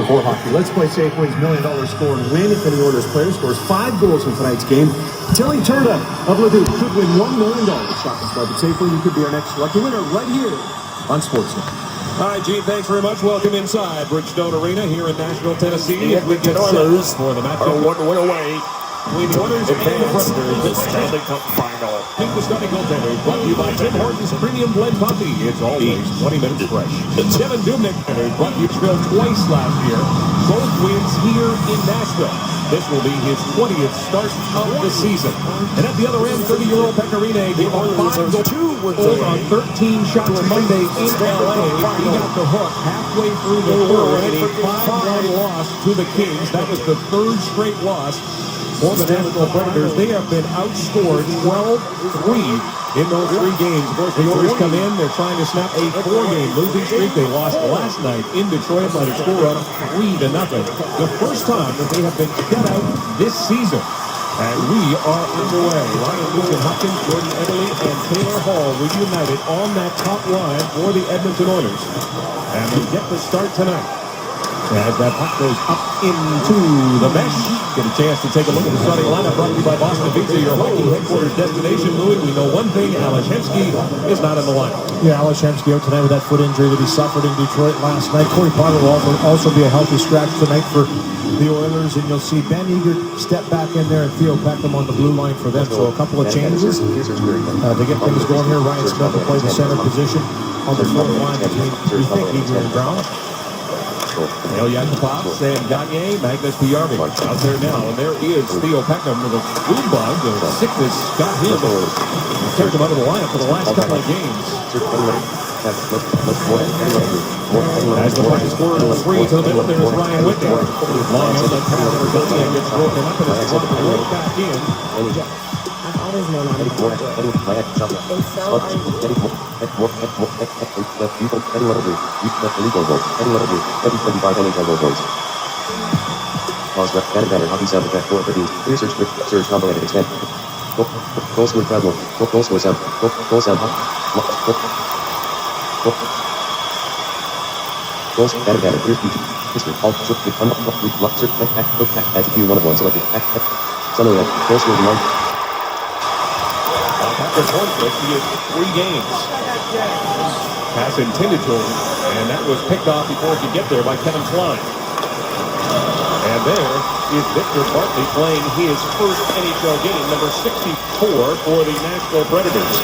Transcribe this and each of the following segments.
for hockey. Let's Play Safeway's $1 million score and win. If any Oilers player scores 5 goals in tonight's game, Tilly Turda of Leduc could win $1 million. Shop and start at Safeway. You could be our next lucky winner right here on Sportsnet. All right, Gene, thanks very much. Welcome inside Bridgestone Arena here in Nashville, Tennessee. As we get Oilers for the matchup. Are 1 win away. Between the Oilers and the Advance Predators. the Stanley Cup Final. Keep the starting goaltender. Brought to you by Tim Hortons Premium Blend Coffee. It's always 20 minutes fresh. Kevin Dubnyk brought you Nashville twice last year. Both wins here in Nashville. This will be his 20th start of the season. And at the other end, 30-year-old Pecorine gave on 5 goals on 13 shots Monday in L.A. He got the hook halfway through the third in a 5-1 loss to the Kings. That was the third straight loss for the Nashville Predators. They have been outscored 12-3 in those 3 games. Of course, the Oilers come in. They're trying to snap a 4-game losing streak. They lost last night in Detroit by the score of 3-0. The first time that they have been shut out this season. And we are underway. Ryan Nugent Hopkins, Jordan Eberle, and Taylor Hall reunited on that top line for the Edmonton Oilers. And they get the start tonight. As that puck goes up into the mesh. Get a chance to take a look at the starting lineup brought to you by Boston Pizza, your hockey headquarters destination. Louis, we know one thing, Alashevsky is not in the lineup. Yeah, Alashevsky out tonight with that foot injury that he suffered in Detroit last night. Corey Potter will also be a healthy scratch tonight for the Oilers, and you'll see Ben Eager step back in there and Theo Peckham on the blue line for them. So a couple of changes to get things going here. Ryan Smith will play the center position on the fourth line between, we think, Eager and Brown. Ilya Kapops and Gagne, Magnus Piyarvi out there now. And there is Theo Peckham with a flu bug. The sickness got him. Kept him out of the lineup for the last couple of games. As the puck is scored on 3 to the middle, there's Ryan Whitney. Long outlet pass for Gagne gets broken up and it's brought right back in. Hockey sound effect 4 produced. Clear search combo edit extend. Goal scored crowd more. Goal score sound. Goal sound. Goals edit. Clear speech. History. All shook with unlock search add to queue 1 of 1 selected. Summary. Goal scored 1. Patrick Hornquist, he has 3 games. Pass intended to him, and that was picked off before it could get there by Kevin Klein. And there is Victor Bartley playing his first NHL game, number 64 for the Nashville Predators.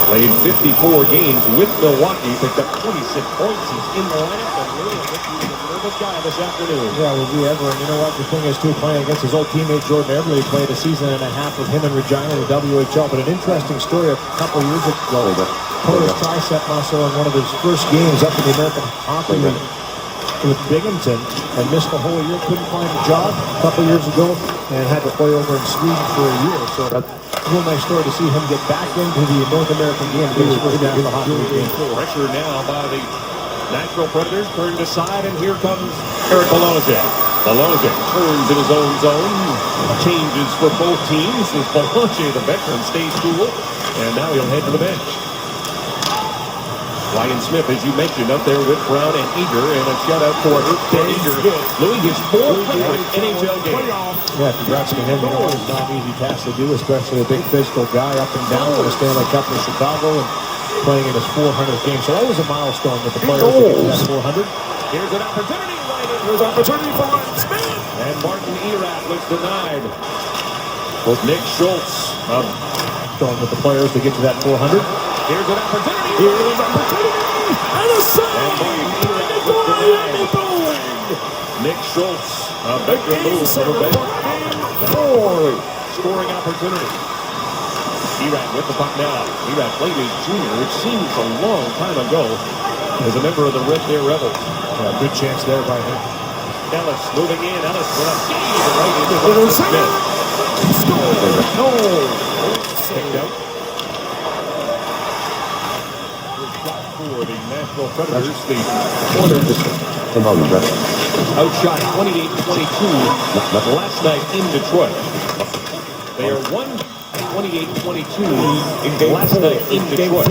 Played 54 games with Milwaukee, picked up 26 points. He's in the lineup, and really he's a nervous guy this afternoon. Yeah, will be ever. And you know what? The thing is, too, playing against his old teammate Jordan Eberle, he played a season and a half with him in Regina in the WHL. But an interesting story a couple of years ago, tore his tricep muscle in one of his first games up in the American Hockey League with Binghamton and missed the whole year. Couldn't find a job a couple of years ago and had to play over in Sweden for a year. So that's a real nice story to see him get back into the North American game. The hockey game. Pressure now by the Nashville Predators, turned aside, and here comes Eric Bolonajek. Bolonajek turns in his own zone. Changes for both teams as Bolonajek, the veteran, stays cool, and now he'll head to the bench. Ryan Smith, as you mentioned, up there with Brown and Eager, and a shutout for Eager. Louis, his 400th NHL game. Yeah, congrats to him. You know, it's not an easy task to do, especially a big physical guy up and down for the Stanley Cup in Chicago and playing in his 400th game. So always a milestone with the players to get to that 400. Here's an opportunity. Here's an opportunity for Ryan Smith. And Martin Erat was denied. Nick Schultz going with the players to get to that 400. Here's an opportunity. Here's an opportunity. And a save. And Martin Erat was denied. Nick Schultz, a veteran move for the bench. Scoring opportunity. Erat with the puck now. Erat played his junior, which seems a long time ago, as a member of the Red Deer Rebels. Good chance there by him. Ellis moving in. Ellis with a feed right into Smith. No. Picked out. For the Nashville Predators, the Oilers outshot 28-22 last night in Detroit. They are 28-22 last night in Detroit.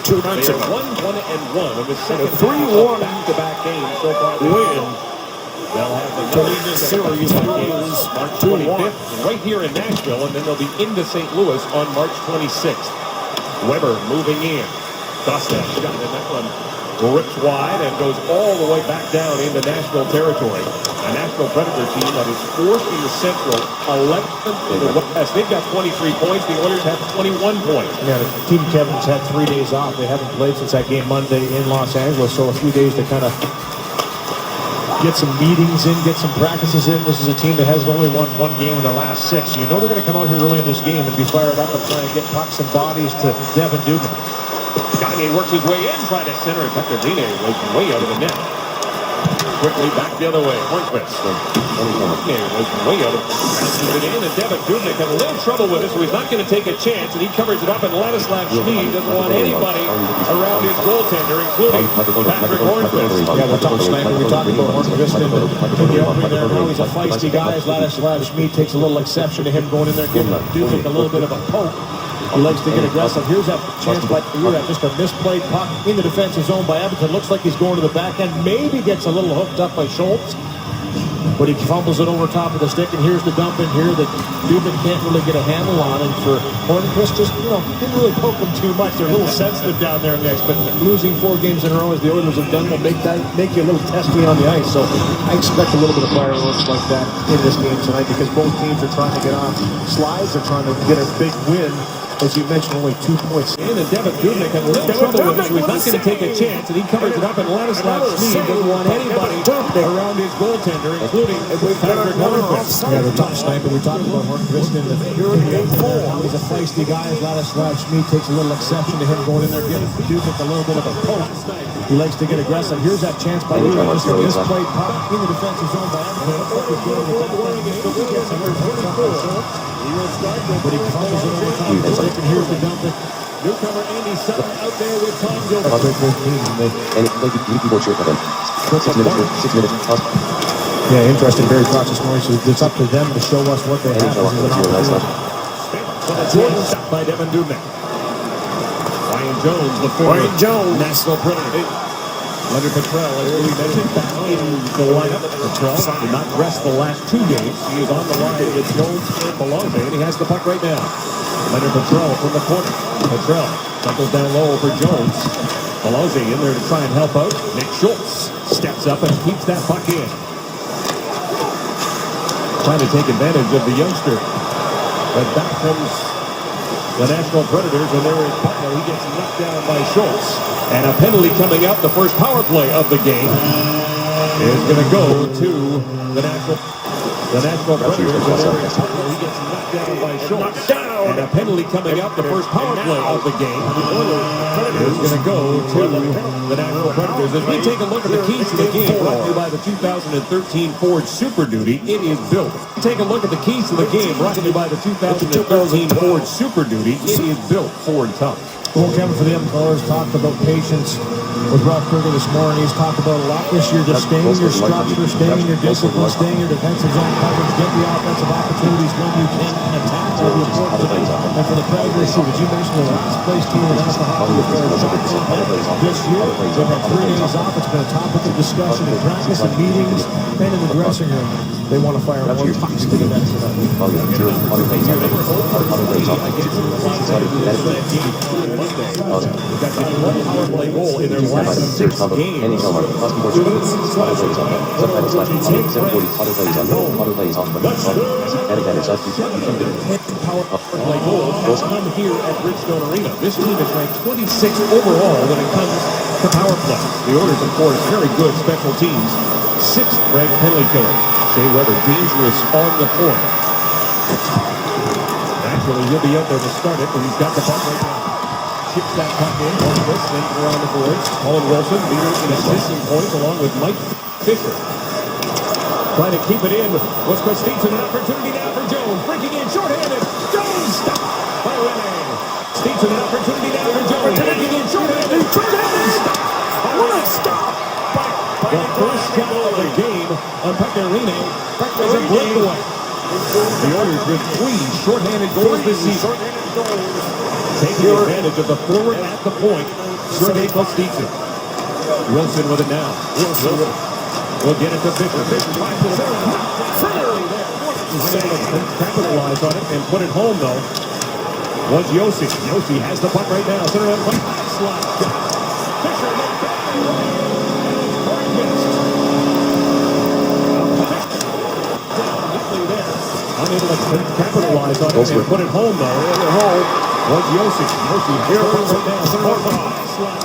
2 nights They are ago. 1-1-1 in the second 3-1 back-to-back games so far this win year. They'll have the to lead this series games through March 2-1. 25th right here in Nashville, and then they'll be into St. Louis on March 26th. Weber moving in. Costa shot, and that one rips wide and goes all the way back down into Nashville territory. A Nashville Predator team that is 4th in the Central, 11th in the West. They've got 23 points. The Oilers have 21 points. Yeah, the team Kevin's had 3 days off. They haven't played since that game Monday in Los Angeles, so a few days to kind of get some meetings in, get some practices in. This is a team that has only won 1 game in their last 6. So you know they're going to come out here early in this game and be fired up and try and get pucks and bodies to Devin Dubnyk. Gagne works his way in, trying to center it. Pecorine was way out of the net. Quickly back the other way. Hornquist. Gagne was way out of bounces it in, and Devin Dubnyk had a little trouble with it, so he's not going to take a chance, and he covers it up, and Ladislav Schmid doesn't want anybody around his goaltender, including Patrick Hornquist. Yeah, the top sniper. We talked about Hornquist in the opening there. Now he's a feisty guy. Ladislav Schmid takes a little exception to him going in there, giving Dubnyk a little bit of a poke. He likes to get aggressive. Here's that chance by Ura. Just a misplayed puck in the defensive zone by Edmonton. Looks like he's going to the back end. Maybe gets a little hooked up by Schultz. But he fumbles it over top of the stick. And here's the dump in here that Dubnyk can't really get a handle on. And for Hornquist, just, didn't really poke him too much. They're a little sensitive down there in the ice. But losing 4 games in a row, as the Oilers have done, will make you a little testy on the ice. So I expect a little bit of fireworks like that in this game tonight, because both teams are trying to get off slides. They're trying to get a big win. As you mentioned, only 2 points. And Devin Dubnyk had a little trouble with it, so he's not going to take a chance, and he covers it up, and Ladislav Schmid doesn't want anybody around his goaltender, including Patrick Hornquist. Yeah, the top sniper. We talked about Hornquist in the opening. He's a feisty guy. Ladislav Schmid takes a little exception to him going in there, giving Dubnyk a little bit of a poke. He likes to get aggressive. Here's that chance by Ura. Just a misplayed puck in the defensive zone by Edmonton. But he fumbles it over top of the stick, and here's the dump. Newcomer Andy Sutton out there with Tom Gilbert. Yeah, interesting. Barry Trotz this morning. So it's up to them to show us what they have. This is an opportunity. So that's one shot by Devin Dubnyk. Ryan Jones, the forward. Ryan Jones. Nashville Predator. Leonard Petrell, as we mentioned, back in the lineup. Petrell did not rest the last 2 games. He is on the line with Jones and Malone, and he has the puck right now. Leonard Petrell from the corner. Petrell cycles down low for Jones. Malone in there to try and help out. Nick Schultz steps up and keeps that puck in. Trying to take advantage of the youngster. But back comes the Nashville Predators, and there is Butler. He gets knocked down by Schultz. And a penalty coming up. The first power play of the game is going to go to the Nashville Predators. And there is Butler. He gets knocked down by Schultz. And a penalty coming up. The first power play of the game is going to go to the Nashville Predators. As we take a look at the keys to the game, brought to you by the 2013 Ford Super Duty, it is built. Take a look at the keys to the game, brought to you by the 2013 Ford Super Duty, it is built Ford Tough. Well, Kevin, for the Edmonton Oilers, talked about patience with Ralph Kruger this morning. He's talked about a lot this year, just staying in your structure, staying in your discipline, staying in your defensive zone coverage, get the offensive opportunities when you can, and attack will be important. And for the Predators, as you mentioned, the last place team in National Hockey League this year, they've had 3 days off. It's been a topic of discussion in practice and meetings and in the dressing room. They want to fire more pucks to the net tonight. They've got just 1 power play goal in their last 6 games. Power play goals come here at Bridgestone Arena. This team is ranked 26th overall when it comes to power play. The Oilers, of course, very good special teams. 6th ranked penalty killer. Shea Weber, dangerous on the point. Naturally, he'll be up there to start it, but he's got the puck right now. Chips that puck in, Hornquist, then around the boards. Colin Wilson, leader in assists and points, along with Mike Fisher. Trying to keep it in. Was Christensen an opportunity now for Jones? Breaking in, shorthanded. Jones stopped by Rene. Stevenson an opportunity now for Jones. Breaking in, shorthanded. What a stop! The first shot of the game on Pecorine. Is a breakaway. The Oilers with 3 shorthanded goals this season. Taking advantage of the forward at the point, Sergei Kostitsyn. Wilson with it now. Wilson will get it to Fisher. Fisher finds the center. Capitalize on it and put it home, though. Was Yossi. Yossi has the puck right now. Center of the slot. Fisher makes that. Unable to capitalize on it and put it home, though. Was Yossi. Yossi here right now. Center of the slot.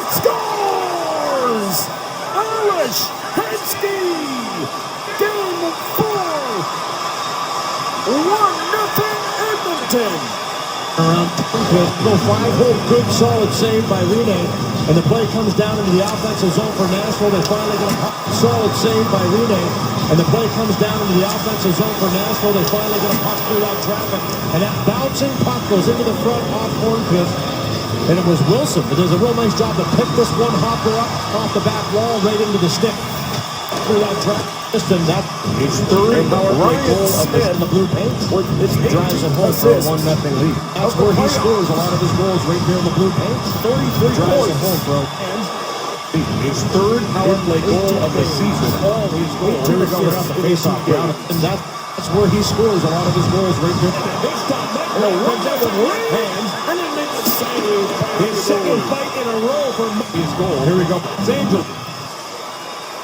Scores! Irish Hensky down the 1-0 Edmonton. Around no 5-hole, good solid save by Rene, and the play comes down into the offensive zone for Nashville. They finally get a solid save by Rene, and the play comes down into the offensive zone for Nashville. They finally get a puck through that traffic, and that bouncing puck goes into the front off Hornquist, and it was Wilson that does a real nice job to pick this one hopper up off the back wall right into the stick through that traffic. And that is third power play goal of the blue paint. It drives it home for a 1-0 lead. That's where he scores a lot of his goals right there in the blue paint. 33 drives it home for his third power play goal of the season. All his goals. Here we go, we're off the face-off ground. And that's where he scores a lot of his goals right there. This time, hands, and then makes a save. His second fight in a row for his goal. Here we go. Angel.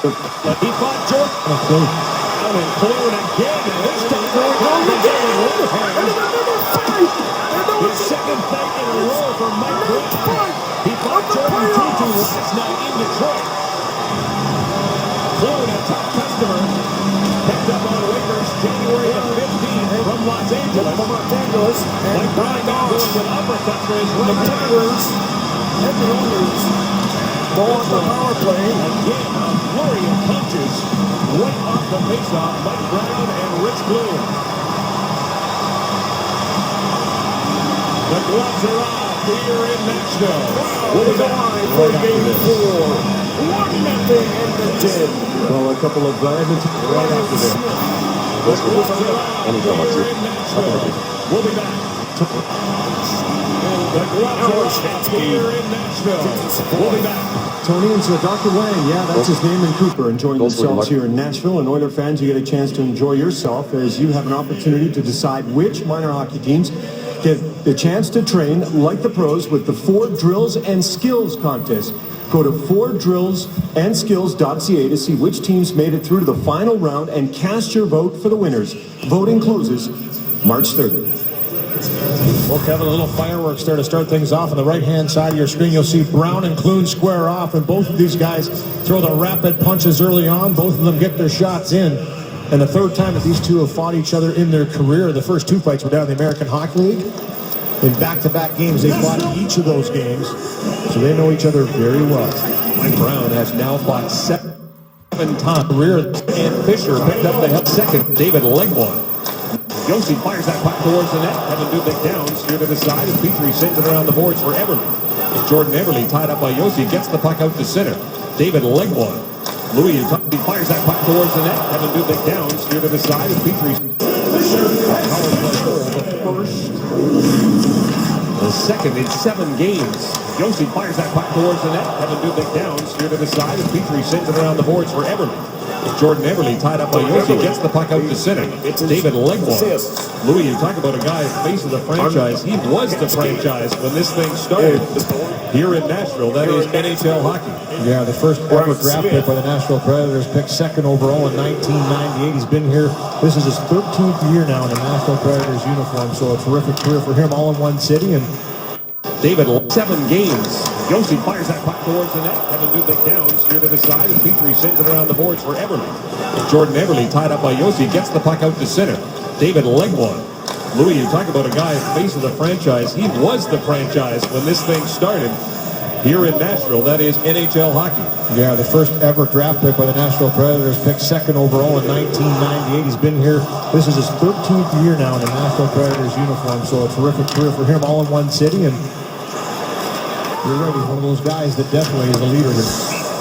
He fought Jordan. Down and cleared again. And this time, his second fight in a row for Mike Brown. He fought Jordan 2-2 last night in Detroit. Florida, top customer. Picked up on waivers January the 15th from Los Angeles. Mike Brown got going with uppercut for his right hand. Edmonton Oilers go on the power play. Again, a flurry of punches right off the faceoff. Mike Brown and Rich Bloom. The gloves are off here in Nashville. We'll be live for game 4. 1-0 Edmonton. Well, a couple of Edmonton right after this. The gloves are off here in Nashville. We'll be back. The gloves are off here in Nashville. We'll be back. Tony and so Dr. Wang, yeah, that's his name, and Cooper enjoying themselves here in Nashville. And Oiler fans, you get a chance to enjoy yourself as you have an opportunity to decide which minor hockey teams get the chance to train like the pros with the 4 Drills and Skills contest. Go to 4drillsandskills.ca to see which teams made it through to the final round and cast your vote for the winners. Voting closes March 30th. Well, Kevin, a little fireworks there to start things off. On the right-hand side of your screen, you'll see Brown and Clune square off, and both of these guys throw the rapid punches early on. Both of them get their shots in. And the third time that these two have fought each other in their career. The first 2 fights were down in the American Hockey League. In back-to-back games, they fought each of those games, so they know each other very well. Mike Brown has now fought 7 times career, and Fisher picked up the second. David Legwand. Yossi fires that puck towards the net. Evan Dubnik down, steer to the side, and Petrie sends it around the boards for Everly. Jordan Everly tied up by Yossi, gets the puck out to center. David Legwand. Louis fires that puck towards the net. Evan Dubnik down, steer to the side, and Petrie. The second in 7 games. Yossi fires that puck towards the net. Evan Dubnik down, steer to the side, and Petrie sends it around the boards for Everly. Jordan Everly tied up by Yossi, gets the puck out to center. David Legwand. Louis, you talk about a guy at the face of the franchise. He was the franchise when this thing started here in Nashville. That is NHL hockey. Yeah, the first ever draft pick by the Nashville Predators, picked 2nd overall in 1998. He's been here. This is his 13th year now in the Nashville Predators uniform, so a terrific career for him, all in one city. And David, 7 games. Yossi fires that puck towards the net. Evan Dubnik down, steer to the side, and Petrie sends it around the boards for Everly. Jordan Everly tied up by Yossi, gets the puck out to center. David Legwand. Louis, you talk about a guy at the face of the franchise. He was the franchise when this thing started here in Nashville. That is NHL hockey. Yeah, the first ever draft pick by the Nashville Predators, picked 2nd overall in 1998. He's been here. This is his 13th year now in the Nashville Predators uniform, so a terrific career for him, all in one city. And you're right, he's one of those guys that definitely is a leader here.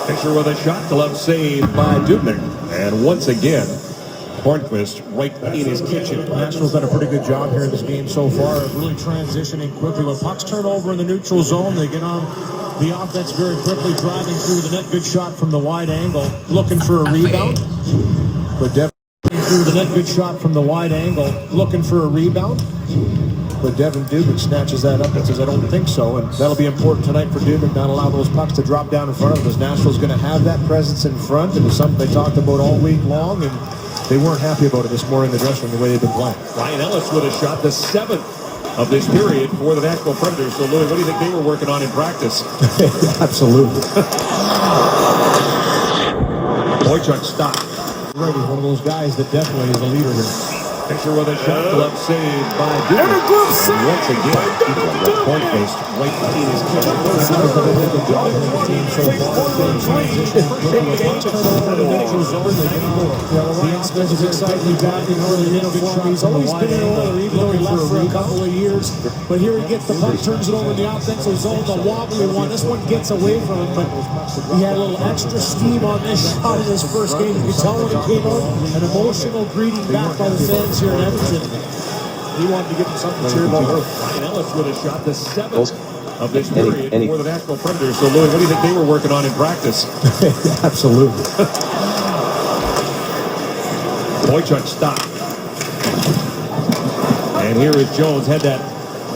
Fisher with a shot glove save by Dubnik. And once again, Hornquist right in his kitchen. Nashville's done a pretty good job here in this game so far, really transitioning quickly. When pucks turn over in the neutral zone, they get on the offense very quickly, driving through the net. Good shot from the wide angle, looking for a rebound. But Devin through the net, good shot from the wide angle, looking for a rebound. But Devin Dubik snatches that up and says, I don't think so. And that'll be important tonight for Dubik, not allow those pucks to drop down in front of him, as Nashville's going to have that presence in front. It was something they talked about all week long, and they weren't happy about it this morning in the dressing room, the way they've been playing. Ryan Ellis with a shot, the 7th of this period for the Nashville Predators. So, Louis, what do you think they were working on in practice? Absolutely. Boychuk stopped. Right, he's one of those guys that definitely is a leader here. Picture with a shot, glove saved by Dubik. Once again, Hornquist right in his kitchen. He's always been an Oiler, even though he left for a couple of years. But here he gets the puck, turns it over in the offensive zone, the wobbly one. This one gets away from him, but he had a little extra steam on this shot in his first game. You could tell when it came out, an emotional greeting back by the fans here in Edmonton. He wanted to give him something to cheer about. Ryan Ellis with a shot, the 7th of this period for the Nashville Predators. So, Louis, what do you think they were working on in practice? Absolutely. Boychuk stopped. And here is Jones, had that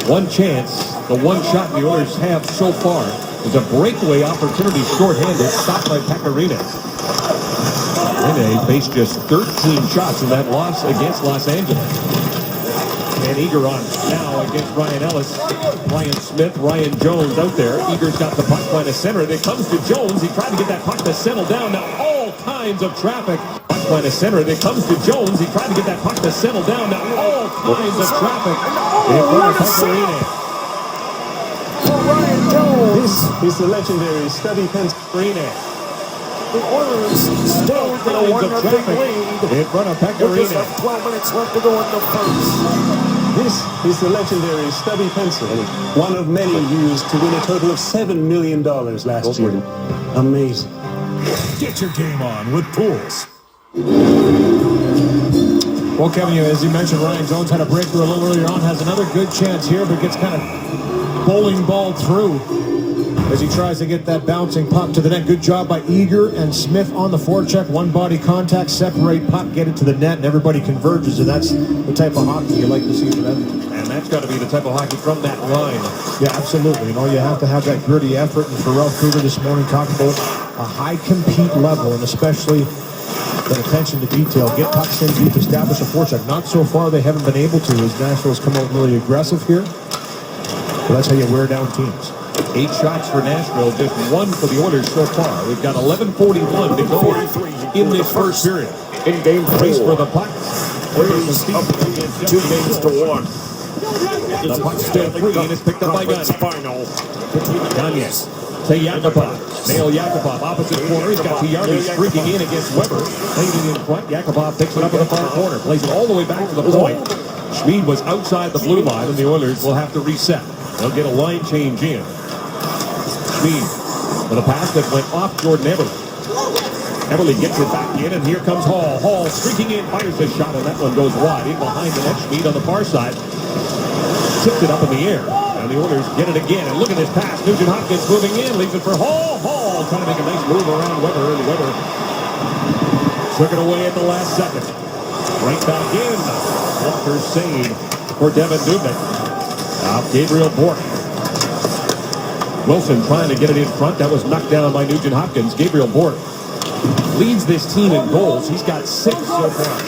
one chance, the one shot the Oilers have so far. It's a breakaway opportunity, shorthanded, stopped by Pecorino. They faced just 13 shots in that loss against Los Angeles. And Eager on now against Ryan Ellis. Ryan Smith, Ryan Jones out there. Eager's got the puck by the center. It comes to Jones. He tried to get that puck to settle down. Now all kinds of traffic. Puck by the center. It comes to Jones. He tried to get that puck to settle down. Now all kinds of traffic. In front of Pecorino. For Ryan Jones. This is the legendary Stubby Pecorino. The Oilers still in a 1-0 lead. In front of Pecorino. 12 minutes left to go in the first. This is the legendary Stubby Pencil, one of many used to win a total of $7 million last year. Amazing. Get your game on with Pools. Well, Kevin, as you mentioned, Ryan Jones had a breakthrough a little earlier on, has another good chance here, but gets kind of bowling ball through as he tries to get that bouncing puck to the net. Good job by Eager and Smith on the forecheck. One body contact, separate puck, get it to the net, and everybody converges. And that's the type of hockey you like to see from them. And that's got to be the type of hockey from that line. Yeah, absolutely. You know, you have to have that gritty effort. And Pharrell Kruger this morning talked about a high compete level, and especially that attention to detail. Get pucks in deep, establish a forecheck. Not so far they haven't been able to, as Nashville's come out really aggressive here. But that's how you wear down teams. 8 shots for Nashville, just 1 for the Oilers so far. We've got 11:41 to go in this first period. In game 4. Race for the puck. Oilers up 2 games to 1. The puck's still free and it's picked up by Gagne. Final. Gagne to Yakupov. Nail Yakupov, opposite corner. He's got Tiardi streaking in against Weber. Playing in front. Yakupov picks it up in the far corner. Plays it all the way back to the point. Schmid was outside the blue line, and the Oilers will have to reset. They'll get a line change in. Schmid with a pass that went off Jordan Eberle. Eberle gets it back in, and here comes Hall. Hall streaking in, fires a shot, and that one goes wide. In behind the net, Schmid on the far side. Tipped it up in the air. And the Oilers get it again. And look at this pass. Nugent Hopkins moving in, leaves it for Hall. Hall trying to make a nice move around Weber, and Weber took it away at the last second. Right back in. Walker save for Devin Dubnik. Now Gabriel Bourque. Wilson trying to get it in front. That was knocked down by Nugent Hopkins. Gabriel Bourque leads this team in goals. He's got 6 so far.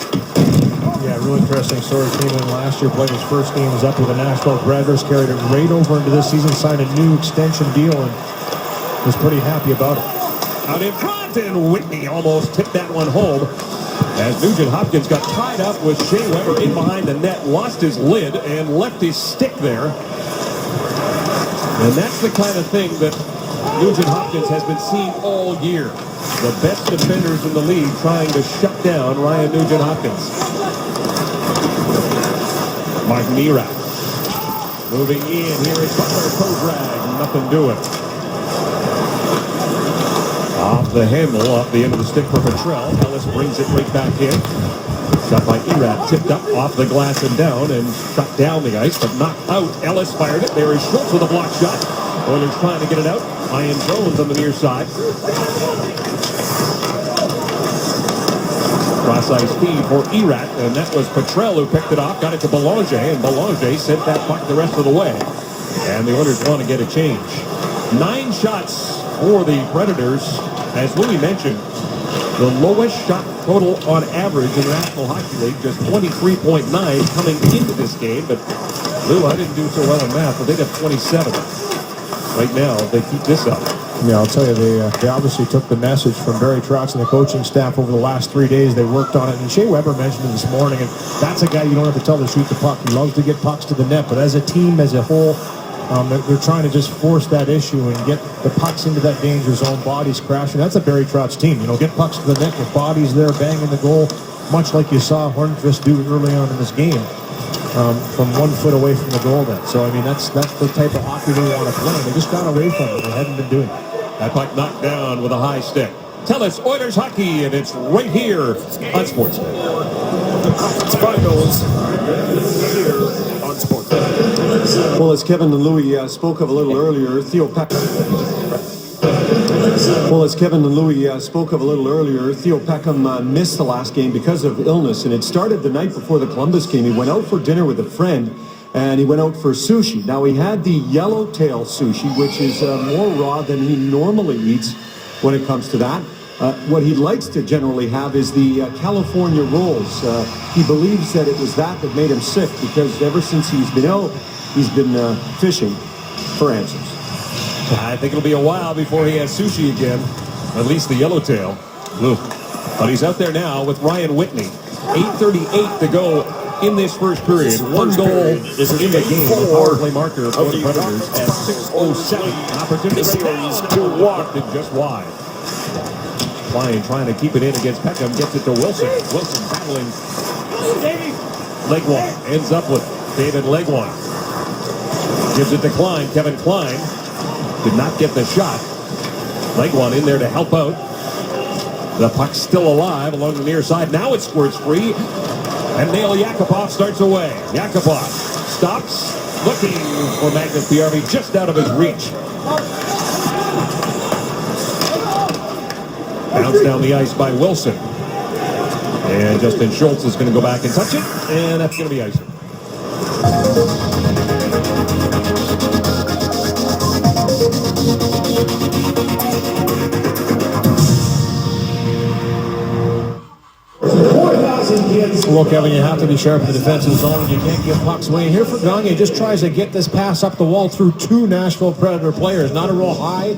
Yeah, real interesting story. Came in last year, played his first game, was up with the Nashville Predators, carried it right over into this season, signed a new extension deal, and was pretty happy about it. Out in front, and Whitney almost tipped that one home. As Nugent Hopkins got tied up with Shea Weber in behind the net, lost his lid, and left his stick there. And that's the kind of thing that Nugent Hopkins has been seeing all year. The best defenders in the league trying to shut down Ryan Nugent Hopkins. Martin Mira moving in. Here is Butler, toe drag, nothing doing. Off the handle, off the end of the stick for Petrell. Ellis brings it right back in. Shot by Erat, tipped up off the glass and down, and shot down the ice, but not out. Ellis fired it. There is Schultz with a block shot. Oilers trying to get it out. Ryan Jones on the near side. Cross-ice feed for Erat, and that was Petrell who picked it off, got it to Belanger, and Belanger sent that puck the rest of the way. And the Oilers want to get a change. 9 shots for the Predators. As Louis mentioned, the lowest shot total on average in the National Hockey League, just 23.9 coming into this game. But Lou, I didn't do so well in math, but they got 27. Right now, they keep this up. Yeah, I'll tell you, they obviously took the message from Barry Trotz and the coaching staff over the last 3 days. They worked on it, and Shea Weber mentioned it this morning, and that's a guy you don't have to tell to shoot the puck. He loves to get pucks to the net, but as a team, as a whole, they're trying to just force that issue and get the pucks into that danger zone, bodies crashing. That's a Barry Trotz team. Get pucks to the net with bodies there, banging the goal, much like you saw Hornqvist do early on in this game. From 1 foot away from the goal then. So, I mean, that's the type of hockey they want to play. They just got away from it. They hadn't been doing it. That puck knocked down with a high stick. Tell us Oilers hockey, and it's right here on Sportsnet. Finals here on Sportsnet. Well, as Kevin and Louis spoke of a little earlier, Theo Peckham missed the last game because of illness, and it started the night before the Columbus game. He went out for dinner with a friend, and he went out for sushi. Now, he had the yellowtail sushi, which is more raw than he normally eats when it comes to that. What he likes to generally have is the California rolls. He believes that it was that made him sick, because ever since he's been ill, he's been fishing for answers. I think it'll be a while before he has sushi again, at least the yellowtail. But he's out there now with Ryan Whitney. 8:38 to go in this first period. 1 goal is in the game. The power play marker for the Predators at 6:07. An opportunity to walk it just wide. Klein trying to keep it in against Peckham. Gets it to Wilson. Wilson battling Legwand. Ends up with David Legwand. Gives it to Klein. Kevin Klein did not get the shot. Legwand in there to help out. The puck's still alive along the near side. Now it squirts free. And Nail Yakupov starts away. Yakupov stops, looking for Magnus Piarvi, just out of his reach. Bounced down the ice by Wilson. And Justin Schultz is going to go back and touch it. And that's going to be icing. Well, Kevin, you have to be sharp in the defensive zone, and you can't give pucks away. And here for Gagne, just tries to get this pass up the wall through 2 Nashville Predator players. Not a real high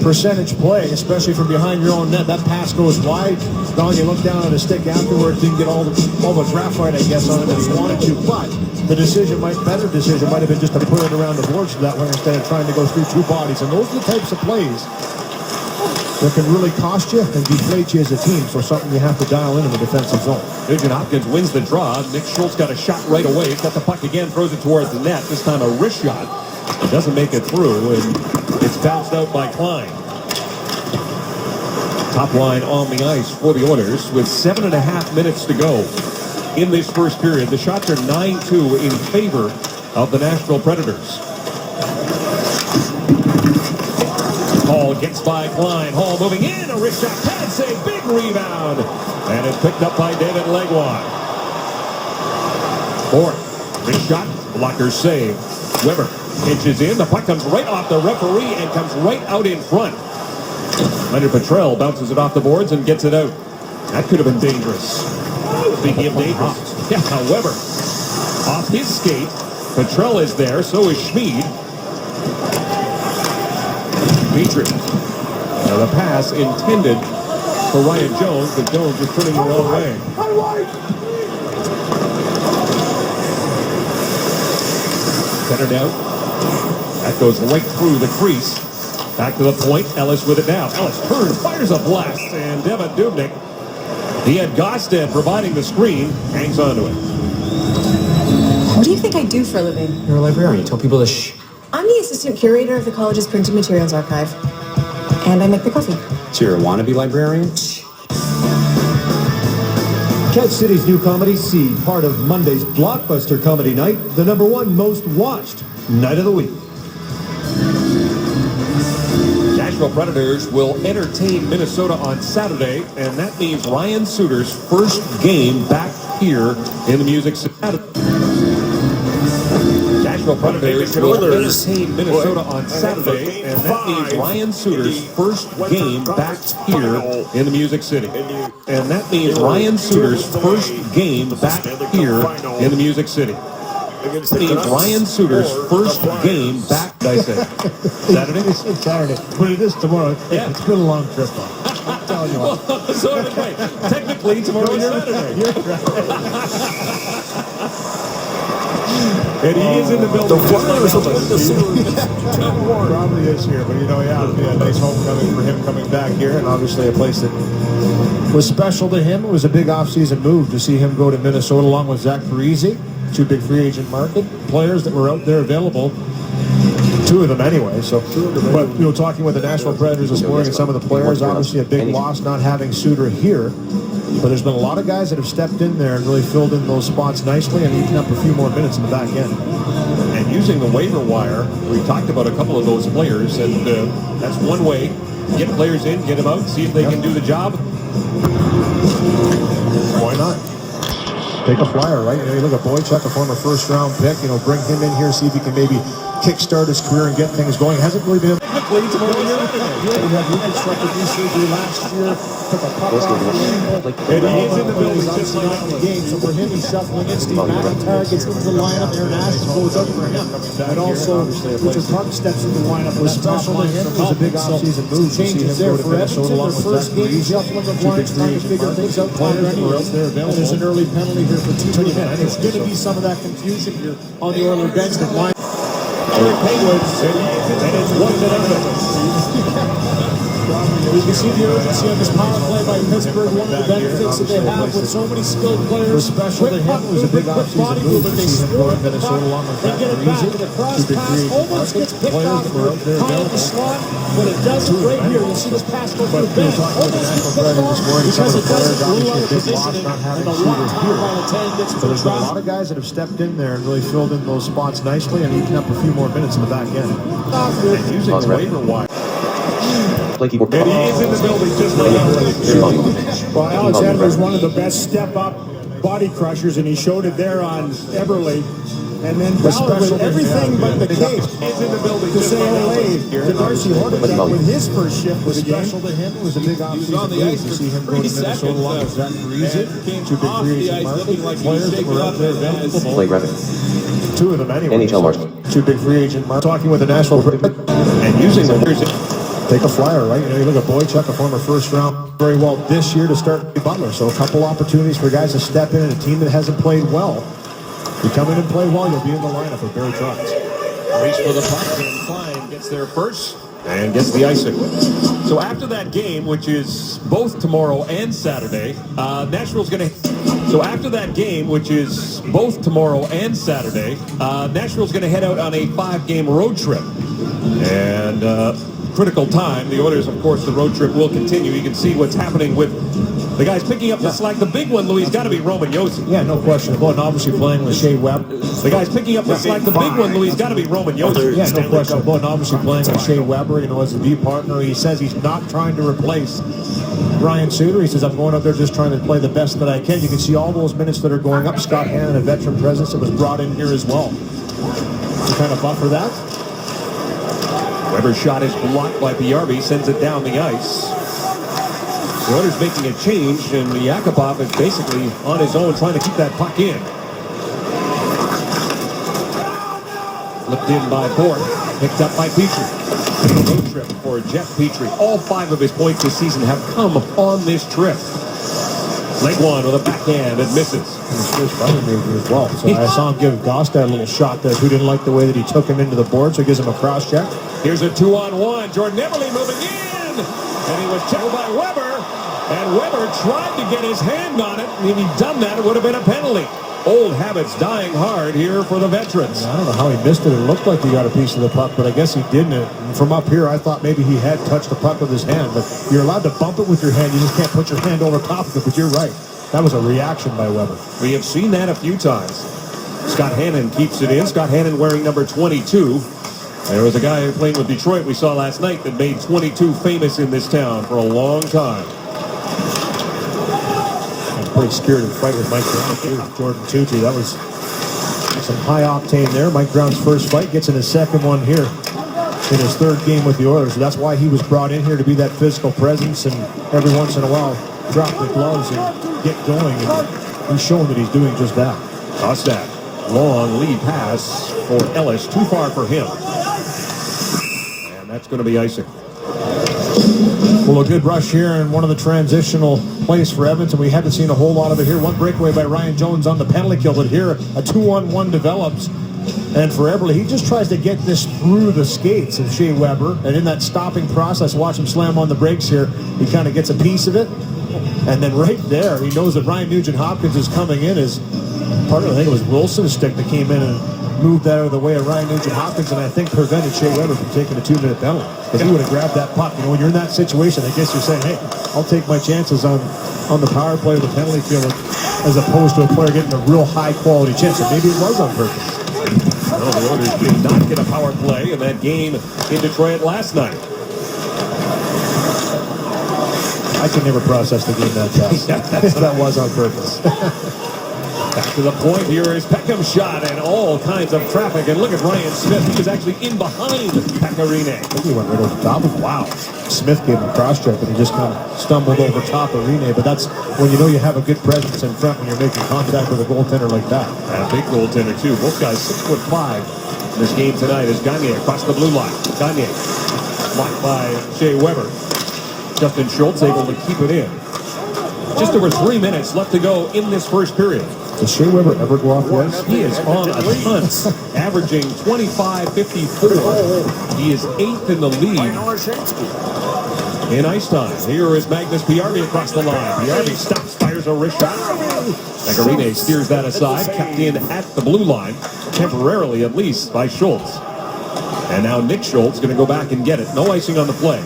percentage play, especially from behind your own net. That pass goes wide. Gagne looked down at his stick afterwards, didn't get all the graphite, I guess, on it that he wanted to. But the better decision might have been just to put it around the boards that way instead of trying to go through 2 bodies. And those are the types of plays that can really cost you and deflate you as a team. So something you have to dial in the defensive zone. Nugent Hopkins wins the draw. Nick Schultz got a shot right away. He's got the puck again, throws it towards the net. This time a wrist shot. It doesn't make it through, and it's bounced out by Klein. Top line on the ice for the Oilers with 7.5 minutes to go in this first period. The shots are 9-2 in favor of the Nashville Predators. Hall gets by Klein. Hall moving in. A wrist shot. Pad save. Big rebound. And it's picked up by David Legwand. Ford. Wrist shot. Blocker save. Weber pitches in. The puck comes right off the referee and comes right out in front. Leonard Petrell bounces it off the boards and gets it out. That could have been dangerous. Speaking of dangerous. Yeah, Weber. Off his skate. Petrell is there. So is Schmid. Petrie. Now the pass intended for Ryan Jones, but Jones is turning the wrong way. Centered out. That goes right through the crease. Back to the point. Ellis with it now. Ellis turns, fires a blast, and Devin Dubnyk, he had Gosted providing the screen, hangs onto it. What do you think I do for a living? You're a librarian. You tell people to shh. I'm the assistant curator of the college's printed materials archive. And I make the coffee. So you're a wannabe librarian? Ted City's new comedy, See, part of Monday's blockbuster comedy night, the #1 most watched night of the week. Nashville Predators will entertain Minnesota on Saturday, and that means Ryan Suter's first game back here in the Music City. Nashville Predators will entertain Minnesota on Saturday, and that means Ryan Suter's first game back here in the Music City. And that means Ryan Suter's first game back here in the Music City. That means Ryan Suter's first game back, I say. Saturday? It's Saturday, but it is tomorrow. Yeah. It's been a long trip, though. I'm telling you what. So anyway, technically tomorrow is Saturday. You're right. And he is in the building. The Flyers will win the series. Probably is here, but yeah, nice homecoming for him coming back here, and obviously a place that was special to him. It was a big offseason move to see him go to Minnesota along with Zach Parise, two big free agent market players that were out there available. Two of them anyway. So, but talking with the Nashville Predators this morning and some of the players, obviously a big loss not having Suter here. But there's been a lot of guys that have stepped in there and really filled in those spots nicely and eaten up a few more minutes in the back end. And using the waiver wire, we talked about a couple of those players, and that's one way. Get players in, get them out, see if they can do the job. Why not? Take a flyer, right? You look at Boychuk, a former first-round pick. Bring him in here, see if he can maybe kickstart his career and get things going. Hasn't really been. Technically, tomorrow is Saturday. He had reconstructed knee surgery last year. Took a puck off the ankle. And he's in the building just like out of the game. So for him, he's shuffling in. Steve McIntyre gets into the lineup. Aaron Ashton goes up for him. And also, Richard Puck steps in the lineup. Was special to him. It was a big offseason move. Changes there for Edmonton. Their first game, shuffling of lines, trying to figure things out. And there's an early penalty here for 2 minutes. There's going to be some of that confusion here on the Oilers bench. The line. Penguins, and it's 1-0. You can see the urgency of this power play by Pittsburgh. One of the benefits that they have with so many skilled players. Special to him. It was a big offseason move to see him go to Minnesota along with They get it back to the cross pass. Almost gets picked off high in the slot, but it doesn't right here. You'll see this pass go through the bench. Almost gets picked off because it doesn't rule out of positioning. And the one power by the 10 gets So there's been a lot of guys that have stepped in there and really filled in those spots nicely and eaten up a few more minutes in the back end. And using the waiver wire. Play keyboard. And he is in the building just like that. Well, Alexander is one of the best step-up body crushers, and he showed it there on Eberle. And then Ballard with everything but the cape He's in the building to just say like away that. to Darcy Hornacek with his first shift Was of the game. special to him. It was a big on offseason the move ice to for see him go to 3 Minnesota seconds, along with Zach Parise, and came two big off free the agent ice market looking like he players was that shaken were up out there as- available. Play graphic. Two of them anyway. NHL March. Two big free agent market. Talking with the Nashville. And using the Take a flyer, right? You look at Boychuk, a former first-round, very well this year to start Butler. So a couple opportunities for guys to step in, and a team that hasn't played well. You come in and play well, you'll be in the lineup with Barry Trotz. Reach for the puck, and Klein gets there first and gets the icing. So after that game, which is both tomorrow and Saturday, Nashville's going to. So after that game, which is both tomorrow and Saturday, Nashville's going to head out on a 5-game road trip. And critical time. The Oilers, of course, the road trip will continue. You can see what's happening with the guys picking up the slack. The big one, Louis, got to be Roman Josi. Yeah, no question about it. And obviously playing with Shea Webb. The guys picking up the slack. The big one, Louis, got to be Roman Josi. Yeah, no question about it. And obviously playing with Shea Weber, as a D partner. He says he's not trying to replace Ryan Suter. He says, I'm going up there just trying to play the best that I can. You can see all those minutes that are going up. Scott Hannon, a veteran presence that was brought in here as well. To kind of buffer that. Weber's shot is blocked by PRB, sends it down the ice. The Oilers making a change, and Yakupov is basically on his own trying to keep that puck in. Flipped in by Bork, picked up by Petrie. Road trip for Jeff Petrie. All 5 of his points this season have come on this trip. Leg one with a backhand that misses. And his first running major as well. So I saw him give Gosta a little shot there, who didn't like the way that he took him into the board, so he gives him a cross check. Here's a 2-on-1. Jordan Eberle moving in. And he was checked by Weber. And Weber tried to get his hand on it. And if he'd done that, it would have been a penalty. Old habits dying hard here for the veterans. I don't know how he missed it. It looked like he got a piece of the puck, but I guess he didn't. And from up here, I thought maybe he had touched the puck with his hand. But you're allowed to bump it with your hand. You just can't put your hand over top of it. But you're right. That was a reaction by Weber. We have seen that a few times. Scott Hannon keeps it in. Scott Hannon wearing number 22. There was a guy playing with Detroit we saw last night that made 22 famous in this town for a long time. Pretty spirited fight with Mike Brown, Jordan Tucci. That was some high octane there. Mike Brown's first fight, gets in his second one here in his third game with the Oilers. So that's why he was brought in here, to be that physical presence and every once in a while drop the gloves and get going. And he's shown that he's doing just that. Kostak, long lead pass for Ellis, too far for him. And that's going to be icing. Well, a good rush here in one of the transitional plays for Edmonton. We haven't seen a whole lot of it here. One breakaway by Ryan Jones on the penalty kill, but here a 2-on-1 develops. And for Eberle, he just tries to get this through the skates of Shea Weber. And in that stopping process, watch him slam on the brakes here. He kind of gets a piece of it. And then right there, he knows that Ryan Nugent-Hopkins is coming in as part of, I think it was Wilson's stick that came in and moved that out of the way of Ryan Nugent-Hopkins, and I think prevented Shea Weber from taking a 2-minute penalty. Because he would have grabbed that puck. You know, when you're in that situation, I guess you're saying, hey, I'll take my chances on the power play or the penalty field as opposed to a player getting a real high-quality chance. And maybe it was on purpose. Well, the Oilers did not get a power play in that game in Detroit last night. I can never process the game that fast. That was on purpose. Back to the point here is Peckham's shot and all kinds of traffic. And look at Ryan Smith. He was actually in behind Pecorine. I think he went right over top of him. Wow. Smith gave him a cross-check, but he just kind of stumbled over top of Rene. But that's when you know you have a good presence in front when you're making contact with a goaltender like that. And a big goaltender, too. Both guys 6'5" in this game tonight as Gagne across the blue line. Gagne blocked by Shea Weber. Justin Schultz able to keep it in. Just over 3 minutes left to go in this first period. Does Shea Weber ever go off the ice? He is on a ton, averaging 25-54. He is 8th in the league in ice time. Here is Magnus Piarvi across the line. Piarvi stops, fires a wrist shot. Pecorine steers that aside, kept in at the blue line, temporarily at least, by Schultz. And now Nick Schultz going to go back and get it. No icing on the play.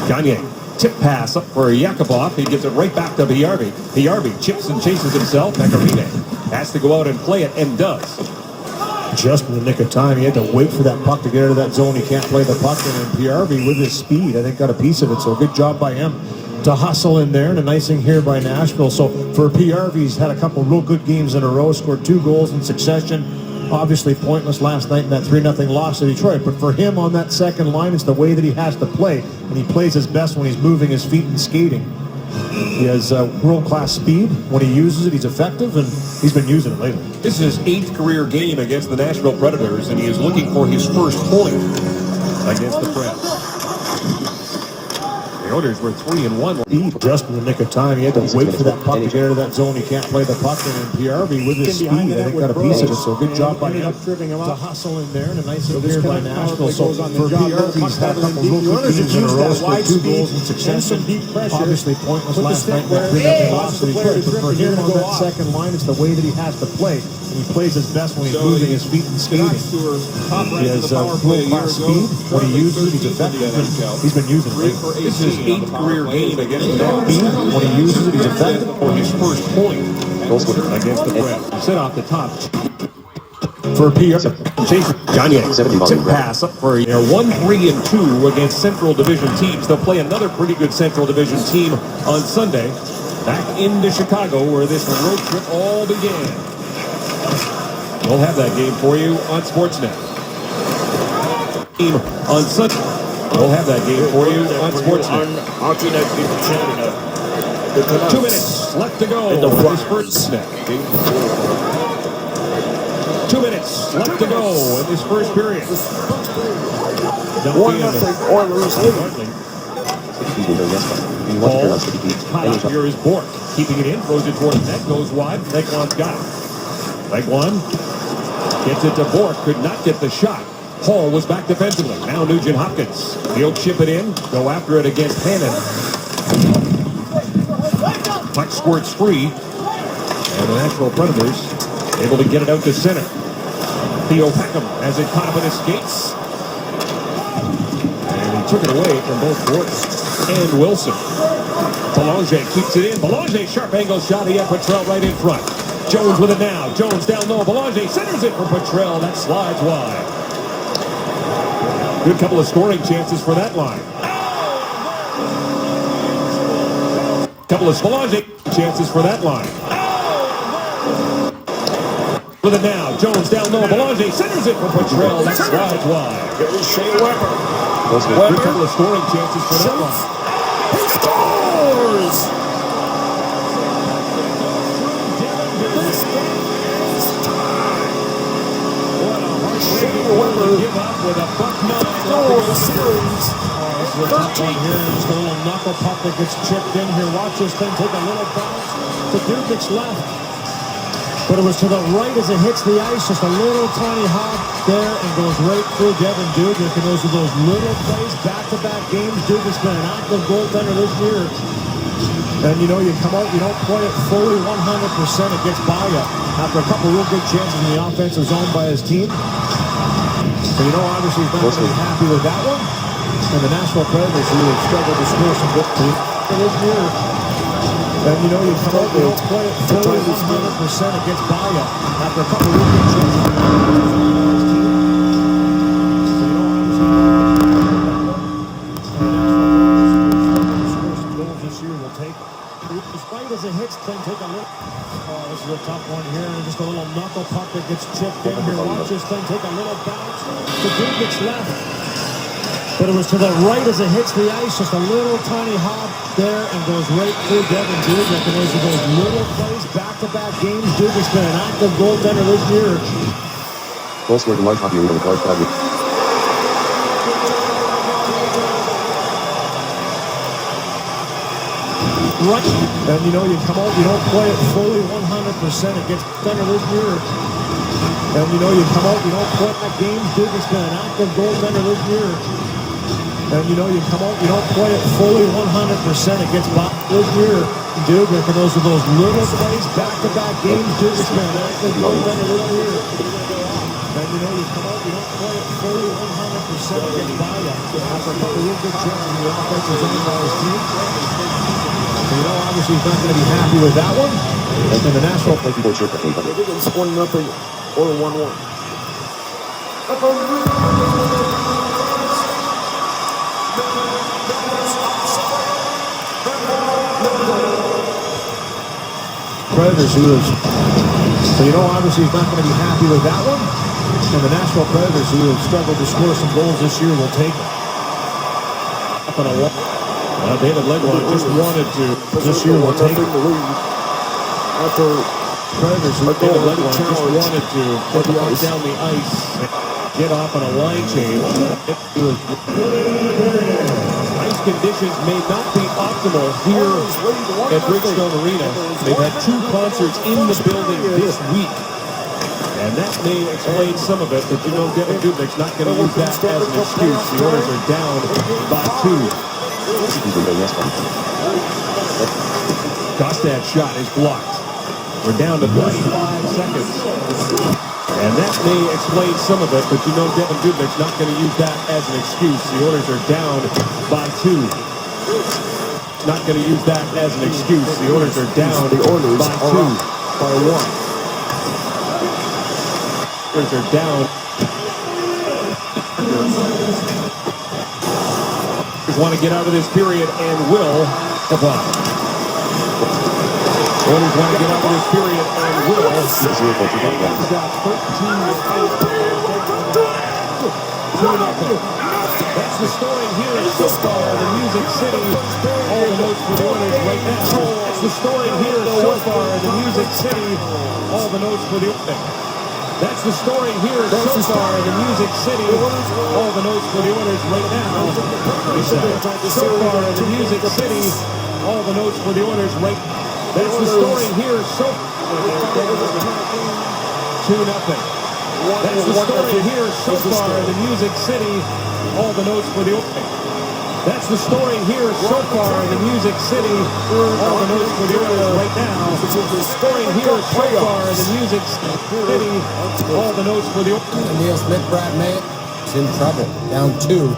Gagne. Tip pass up for Yakupov. He gives it right back to Piarvi. Piarvi chips and chases himself. Pecorine has to go out and play it, and does. Just in the nick of time. He had to wait for that puck to get out of that zone. He can't play the puck. And Piarvi, with his speed, I think got a piece of it. So good job by him to hustle in there. And an icing here by Nashville. So for Piarvi, he's had a couple real good games in a row. Scored 2 goals in succession. Obviously pointless last night in that 3-0 loss to Detroit. But for him on that second line, it's the way that he has to play. And he plays his best when he's moving his feet and skating. He has world-class speed. When he uses it, he's effective, and he's been using it lately. This is his 8th career game against the Nashville Predators, and he is looking for his first point against the Preds. The Oilers were 3-1. Just in the nick of time. He had to wait for that puck to get out of that zone. He can't play the puck. And Piarvi, with his speed, I think got a piece of it. So good job by him to hustle in there. And a nice here by Nashville. So for Piarvi, he's had a couple real good games in a row. Scored 2 goals in succession. Obviously pointless last night in that 3-0 loss to Detroit. But for him on that second line, it's the way that he has to play. And he plays his best when he's moving his feet and skating. He has world-class speed. When he uses it, he's effective. And he's been using it lately. This is his 8th career game against the Nashville. When he uses it, he's effective. For his first point against the Preds. Set off the top. For Pierre, Chase Gagne. Tip pass up for 1-3-2 against Central Division teams. They'll play another pretty good Central Division team on Sunday. Back into Chicago, where this road trip all began. We'll have that game for you on Sportsnet. On Sunday. We'll have that game for you on Sportsnet. 2 minutes left to go in this first snap. 2 minutes left to go in this first period. 1-0 Oilers leading. Hot up here is Bork. Keeping it in, throws it towards net, goes wide. Legwan's got it. Legwan gets it to Bork, could not get the shot. Hall was back defensively. Now Nugent-Hopkins. He'll chip it in, go after it against Hannon. Puck squirts free. And the Nashville Predators able to get it out to center. Theo Peckham has it caught up in his skates. And he took it away from both Gordon and Wilson. Belanger keeps it in. Belanger, sharp angle shot. He had Petrell right in front. Jones with it now. Jones down low. Belanger centers it for Petrell. That slides wide. Good couple of scoring chances for that line. Couple of Belanger chances for that line. With it now. Jones down low. Belanger centers it for Petrell. That slides wide. Here's Shea Weber. Good couple of scoring chances for that line. He scores! This game is tied. What a heartbreaking one to give up with a buck-9 Score the series. This is a tough one here. Just a little knuckle puck that gets chipped in here. Watch this thing take a little bounce to Dubnik's left. But it was to the right as it hits the ice. Just a little tiny hop there and goes right through Devin Dubnik. And those are those little plays, back-to-back games. Dubnik's been an active goaltender this year. And you know, you come out, you don't play it fully 100%. It gets by you after a couple real good chances in the offensive zone by his team. So you know, obviously he's not going to be happy with that one. And the Nashville Predators really struggled to score some good this year. And you know, you come out, you don't play it fully 100%. It gets by you after a couple real good chances. So you know, obviously goals this year will take. Despite as it hits, then take a look. Oh, this is a tough one here. And just a little knuckle puck that gets chipped in here. Watch this thing take a little bounce to Dubnik's left. But it was to the right as it hits the ice. Just a little tiny hop there and goes right through Devin Dubnik. And those are those little plays, back-to-back games. Dubnik's been an active goaltender this year. Goal scored in large hockey arena with large crowd. Right. And you know, you come out, you don't play it fully 100%. It gets better this year. And you know, you come out, you don't play that game. Dubnik's been an active goaltender this year. And you know, you come out, you don't play it fully 100%. It gets by this year. Dubnik, and those are those little plays, back-to-back games. Dubnik's been an active goaltender this year. And you know, you come out, you don't play it fully 100%. It gets by you after a couple real good chances in the offensive zone by his team. So you know, obviously he's not going to be happy with that one. And then the Nashville play people cheer for him. It's 1-0 or 1-1. Predators lose. So you know, obviously he's not going to be happy with that one. And the Nashville Predators, who have struggled to score some goals this year, will take it. Up on a wall. David Legwand just wanted to this year will take it. After Predators, who David Legwand just wanted to put the puck down the ice and get off on a line change. Ice conditions may not be optimal here at Bridgestone Arena. They've had 2 concerts in the building this week. And that may explain some of it, but you know, Devin Dubnik's not going to use that as an excuse. The Oilers are down by 2. Kostad's shot is blocked. We're down to 35 seconds. And that may explain some of it, but you know, Devin Dubnik's not going to use that as an excuse. The Oilers are down by 2. Not going to use that as an excuse. The Oilers are down by 2. By 1. Are down. Want to get out of this period and will. Oilers want to get out of this period and will. He's got 13. That's the story here so far in the Music City. All the notes for the Oilers right now. That's the story here so far in the Music City. All the notes for the Oilers. That's the story here so far in the Music City. All the notes for the Oilers right now. So far in the Music City. All the notes for the Oilers right now. That's the story here so far. 2-0. That's the story here so far in the Music City. All the notes for the Oilers. That's the story here so far in the Music City. All the notes for the Oilers right now. The story here so far in the Music City. All the notes for the Oilers. Neil Smith, Brad May is in trouble. Down 2.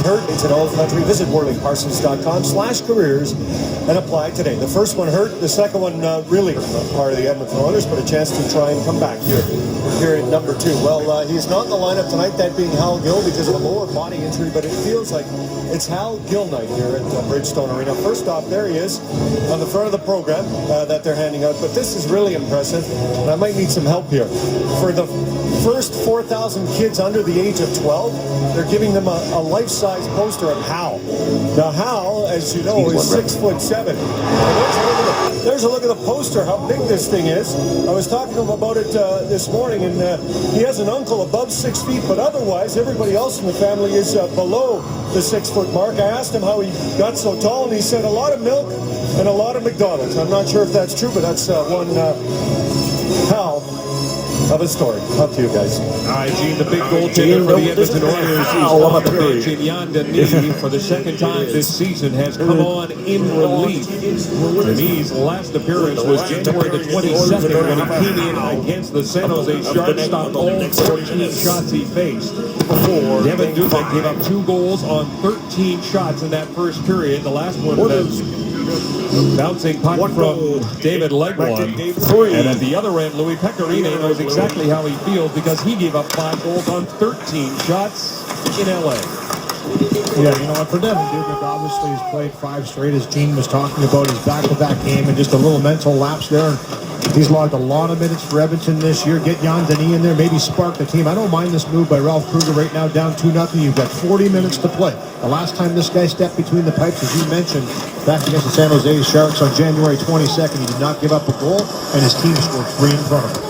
hurt. It's an all country. Visit WorleyParsons.com/careers and apply today. The first one hurt. The second one really part of the Edmonton Oilers, but a chance to try and come back here in number 2. Well, he's not in the lineup tonight, that being Hal Gill, because of a lower body injury, but it feels like it's Hal Gill night here at Bridgestone Arena. First off, there he is on the front of the program that they're handing out, but this is really impressive, and I might need some help here. For the first 4,000 kids under the age of 12, they're giving them a life-size poster of Hal. Now, Hal, as you know, is 6'7". There's a look at the poster, how big this thing is. I was talking to him about it this morning, and he has an uncle above 6 feet, but otherwise, everybody else in the family is below the 6 foot mark. I asked him how he got so tall, and he said a lot of milk and a lot of McDonald's. I'm not sure if that's true, but that's one Hal of a story. Up to you guys. All right, Gene, the big goaltender for the Edmonton Oilers is on the bench. And Jan Denis, for the second time this season, has come on in relief. Denis' last appearance was January the 22nd when he came in against the San Jose Sharks, stopped all 14 shots he faced. Devin Dubnyk gave up 2 goals on 13 shots in that first period. The last one was bouncing puck from David Legwand. And at the other end, Louis Pecorine knows exactly how he feels because he gave up 5 goals on 13 shots in L.A. Yeah, you know what, for Devin Dubnyk obviously has played 5 straight, as Gene was talking about, his back-to-back game, and just a little mental lapse there. He's logged a lot of minutes for Edmonton this year. Get Jan Denis in there, maybe spark the team. I don't mind this move by Ralph Kruger right now, down 2-0. You've got 40 minutes to play. The last time this guy stepped between the pipes, as you mentioned, back against the San Jose Sharks on January 22nd, he did not give up a goal, and his team scored 3 in front of him.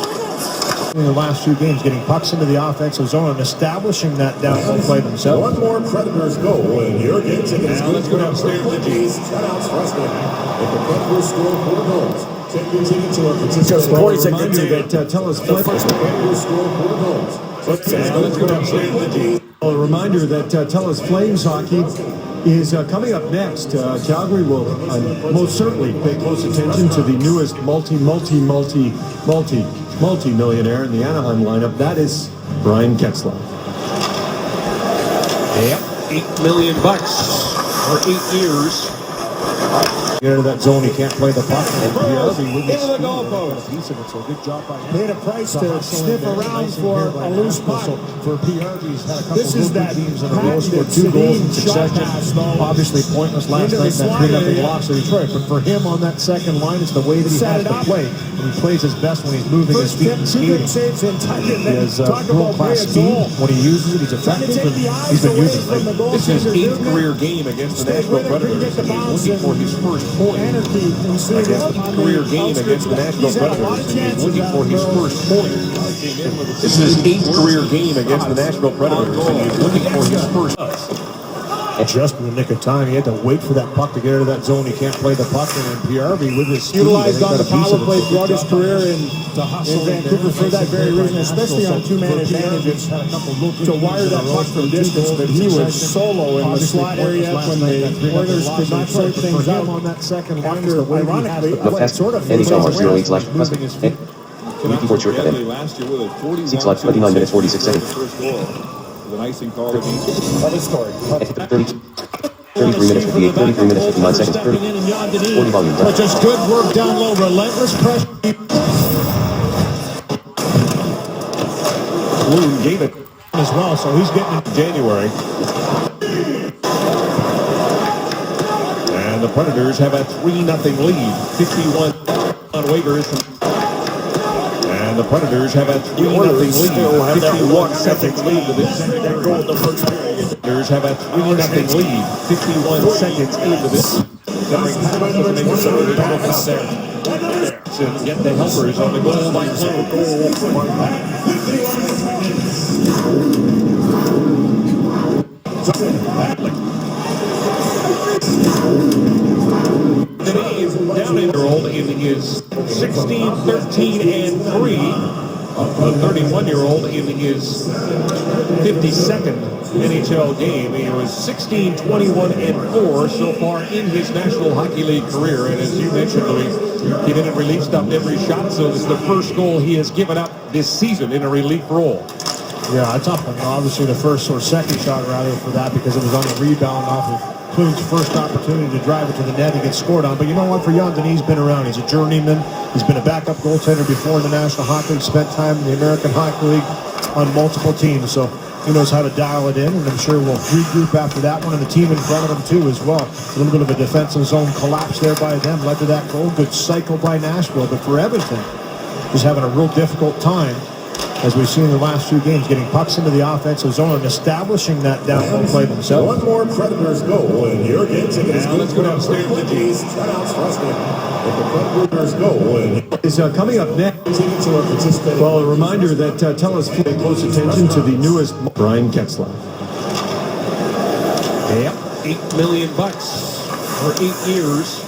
In the last 2 games, getting pucks into the offensive zone and establishing that downhill play themselves. One more Predators goal, and your game ticket is Now let's go downstairs to Gene. Shutouts wrestling. If the Predators score 4 goals, take your ticket to our participant. Corey said that tell us The first Predators score 4 goals. Let's go downstairs to Gene. A reminder that Telus Flames hockey is coming up next. Calgary will most certainly pay close attention to the newest multi-millionaire in the Anaheim lineup. That is Brian Ketzlaff. Yep, $8 million for 8 years. Get into that zone, he can't play the puck. Into the goalpost. So good job by him. Paid a price to sniff around for a loose puck. For PRV, he's had a couple This is of that teams in a row, scored patented 2 goals in Sedin shot succession. pass, though. Obviously pointless last Into night, the that slot 3-0 area. loss to Detroit. But for him on that second line, it's the way that he Set has it to up. play. And he plays his best when he's moving his First feet and 2 skating. good saves in time. He has Talk about world-class Ray's speed. goal. When he uses it, he's Trying to effective, take and the eyes he's been away using from the it. This is his goaltender, 8th Dubnyk. career game against the Stay Nashville with it, Predators. get the He's bounce looking for his first point. Anarchy. We see His this 8th on career the game against the Nashville He's had a lot Predators. of He's chances looking for his out first point. This is his 8th career game against the Nashville Predators. And he's looking for his first. Just in the nick of time, he had to wait for that puck to get out of that zone. He can't play the puck, and then PRV with his speed, utilized I think, on the got a piece power of it. play throughout his career in hustle Vancouver for that very reason, especially on 2-man advantages, to wire that puck from distance. But he was solo in the slot area when the Oilers could not sort things out. On that second line, After, ironically, Look past sort of NHL Mark phased away. 08/husband. Week before short event. Last year with a 41 6 live, 29 minutes, 46 seconds. First goal. The icing call against What a story. 33 minutes, 58, 33 minutes, 59 seconds, 40 volume. But just good work down low, relentless pressure. Bloom gave it as well, so he's getting in January. And the Predators have a 3-0 lead. 51 on waivers. And the Predators have a 3-0 lead. 51 seconds lead to this second period. Predators have a 3-0 lead. 51 seconds into this. To get the helpers on the goal line. Down in his 16, 13, and 3. The 31-year-old in his 52nd NHL game. He was 16, 21, and 4 so far in his National Hockey League career. And as you mentioned, Louis, he didn't relief, stopped every shot, so this is the first goal he has given up this season in a relief role. Yeah, it's up. And obviously the first or second shot rather for that because it was on a rebound off of Klune's first opportunity to drive it to the net and get scored on. But you know what? For Jan Denis, he's been around. He's a journeyman. He's been a backup goaltender before in the National Hockey League, spent time in the American Hockey League on multiple teams. So he knows how to dial it in, and I'm sure we'll regroup after that one. And the team in front of him, too, as well. A little bit of a defensive zone collapse there by them led to that goal. Good cycle by Nashville. But for Edmonton, he's having a real difficult time, as we've seen in the last few games, getting pucks into the offensive zone and establishing that downhill play themselves. One more Predators goal, and your game ticket is Now let's go downstairs to the G's. Tryouts wrestling. With the Predators goal, and Is coming up next. tickets are participating. Well, a reminder that tell us pay close attention to the newest Brian Ketzlaff. Yep, $8 million for 8 years.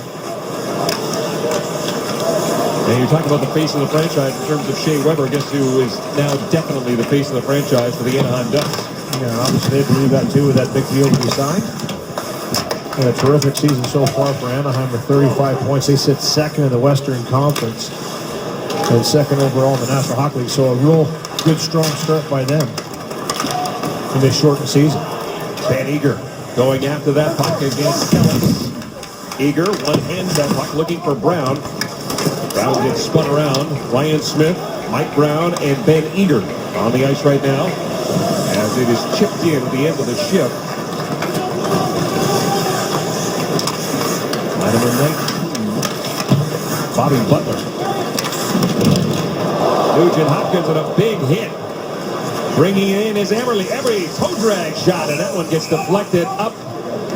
And you're talking about the face of the franchise in terms of Shea Weber, guess who is now definitely the face of the franchise for the Anaheim Ducks. Yeah, obviously they believe that too with that big deal that he signed. And a terrific season so far for Anaheim with 35 points. They sit second in the Western Conference and second overall in the National Hockey League. So a real good, strong start by them in this shortened season. Van Eager going after that puck against Ellis. Eager one-hands that puck looking for Brown. Brown gets spun around. Ryan Smith, Mike Brown, and Ben Eager on the ice right now as it is chipped in at the end of the shift. Line number 19, Bobby Butler. Nugent Hopkins with a big hit. Bringing it in is Eberle. Eberle, toe drag shot, and that one gets deflected up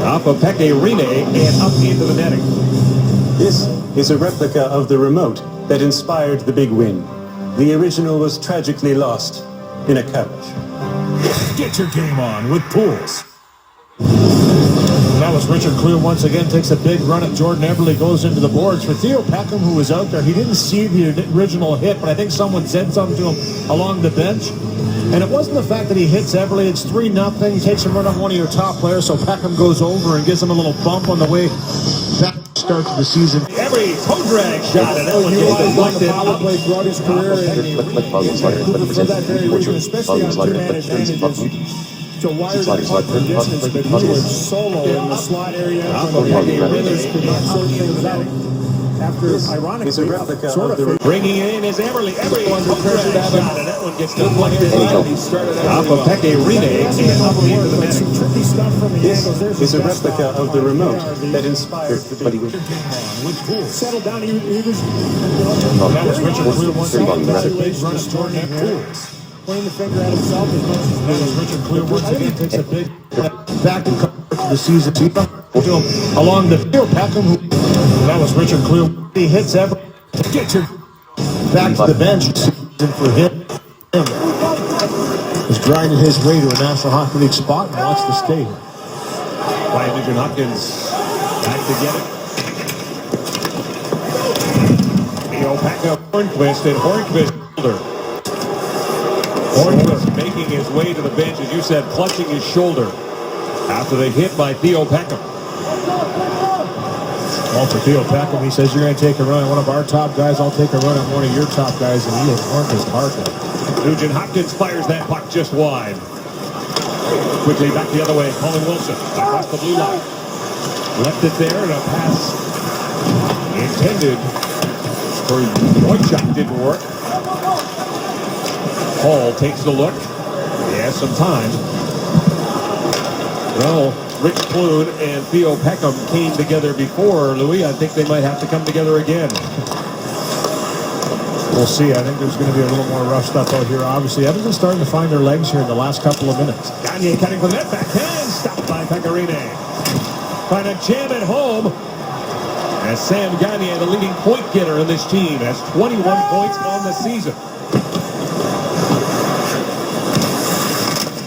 off of Pekka Rinne and up into the netting. This is a replica of the remote that inspired the big win. The original was tragically lost in a carriage. Get your game on with Pools. That was Richard Clue once again takes a big run at Jordan Eberle, goes into the boards. For Theo Peckham, who was out there, he didn't see the original hit, but I think someone said something to him along the bench. And it wasn't the fact that he hits Eberle. It's 3-0. Takes a run on one of your top players, so Peckham goes over and gives him a little bump on the way back to start to the season. Eberle, toe drag shot, and that one gets deflected Power up. play throughout his career, for that very reason, especially on two-man advantages. To wire that puck from distance, but he was solo in the slot area when the Oilers could not sort things out. After, ironically, sort of Bringing it in is Eberle. Eberle, toe drag shot, and that one gets deflected off of Pekka Rinne and up into the net. some tricky stuff from the angles. There's Is a some best replica stuff of the by remote PRV. that inspired the big win. Settled down. He was. That was Richard Clue once again. That's a big run at Jordan Eberle. Pointing the finger at himself as much as That was Richard Clue once again takes a big back and cover to the season. Along the field, Peckham, who that was Richard Clue. He hits Eberle. Get your back to the bench for him. He's grinding his way to a National Hockey League spot and wants to stay. Ryan Nugent Hopkins back to get it. Theo Pekka Hornquist and Hornquist shoulder. Hornquist making his way to the bench, as you said, clutching his shoulder after the hit by Theo Peckham. Well, for Theo Peckham, he says, you're going to take a run at one of our top guys, I'll take a run at one of your top guys, and he was Hornquist hard there. Nugent Hopkins fires that puck just wide. Quickly back the other way, Colin Wilson across the blue line. Left it there, and a pass intended for Wojciech didn't work. Hall takes the look. He has some time. Well, Rich Clune and Theo Peckham came together before, Louis. I think they might have to come together again. We'll see. I think there's going to be a little more rough stuff out here. Obviously, Edmonton's starting to find their legs here in the last couple of minutes. Gagne cutting from the net, backhand, stopped by Pekka Rinne. Trying to jam it home. As Sam Gagne, the leading point getter in this team, has 21 points on the season.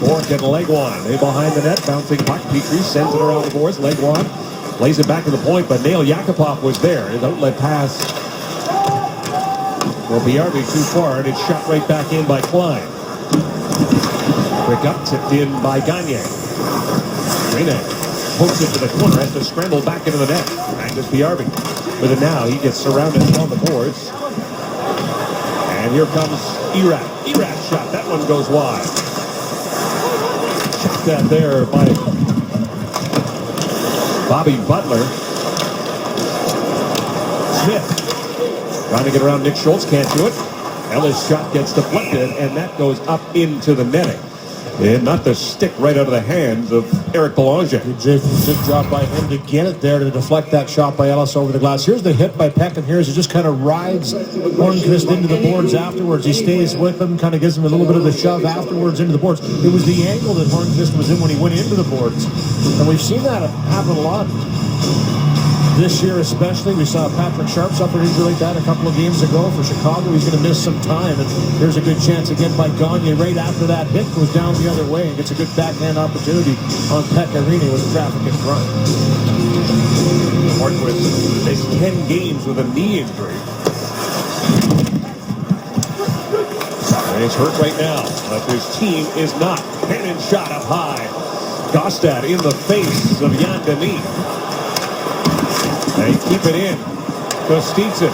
Bork and Legwand, they behind the net, bouncing puck. Petrie sends it around the boards. Legwand lays it back to the point, but Nail Yakupov was there. His outlet pass for BRB too far, and it's shot right back in by Klein. Quick up, tipped in by Gagne. Rinne pokes it to the corner, has to scramble back into the net. Magnus BRB with it now. He gets surrounded on the boards. And here comes Erat. Erat's shot. That one goes wide. Shot that there by Bobby Butler. Smith trying to get around Nick Schultz, can't do it. Ellis' shot gets deflected, and that goes up into the netting. And not the stick right out of the hands of Eric Belanger. Good job by him to get it there to deflect that shot by Ellis over the glass. Here's the hit by Peckham here as he just kind of rides Hornqvist into the boards afterwards. He stays with him, kind of gives him a little bit of a shove afterwards into the boards. It was the angle that Hornqvist was in when he went into the boards. And we've seen that happen a lot. This year especially, we saw Patrick Sharp suffer an injury like that a couple of games ago for Chicago. He's going to miss some time, and here's a good chance again by Gagne right after that hit, goes down the other way and gets a good backhand opportunity on Pekka-Rinne with the traffic in front. Hornqvist missed 10 games with a knee injury. And he's hurt right now, but his team is not. Cannon shot up high. Gostad in the face of Jan Denis. They keep it in. Kostitsin.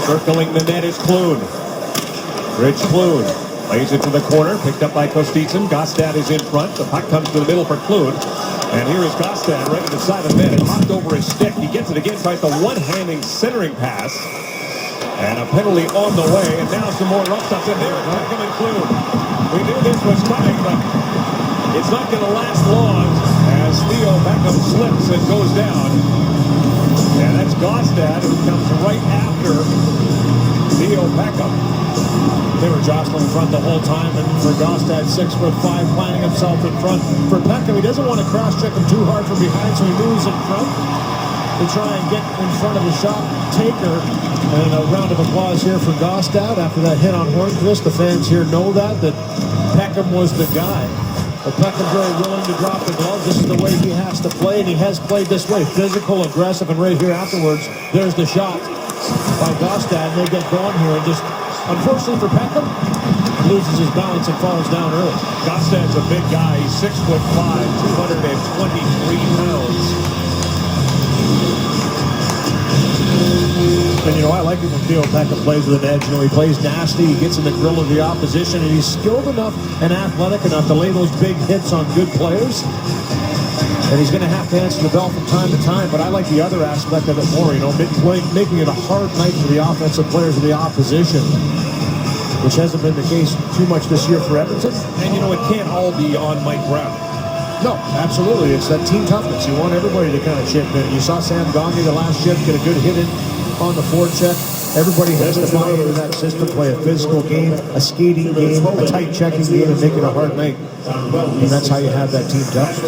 Circling the net is Clune. Rich Clune lays it to the corner. Picked up by Kostitsin. Gostad is in front. The puck comes to the middle for Clune. And here is Gostad right at the side of the net. It knocked over his stick. He gets it again. Tries the one-handing centering pass. And a penalty on the way. And now some more rough stuff in there. Peckham and Clune. We knew this was coming, but it's not going to last long as Theo Beckham slips and goes down. And that's Gostad who comes right after Theo Beckham. They were jostling in front the whole time, and for Gostad, 6'5", planting himself in front. For Beckham, he doesn't want to cross-check him too hard from behind, so he moves in front to try and get in front of the shot taker. And a round of applause here for Gostad after that hit on Hornqvist. The fans here know that Beckham was the guy. But Peckham very willing to drop the gloves. This is the way he has to play, and he has played this way. Physical, aggressive, and right here afterwards, there's the shot by Gostad, and they get going here. And just, unfortunately for Peckham, loses his balance and falls down early. Gostad's a big guy. He's 6'5", 223 pounds. And, I like it when Theo Peckham plays with an edge. He plays nasty. He gets in the grill of the opposition, and he's skilled enough and athletic enough to lay those big hits on good players. And he's going to have to answer the bell from time to time, but I like the other aspect of it more, making it a hard night for the offensive players of the opposition, which hasn't been the case too much this year for Edmonton. And, it can't all be on Mike Brown. No, absolutely. It's that team toughness. You want everybody to kind of chip in. You saw Sam Gagne the last shift get a good hit in on the forecheck. Everybody has to buy into that system, play a physical game, a skating game, a tight checking game, and make it a hard night. And that's how you have that team tough.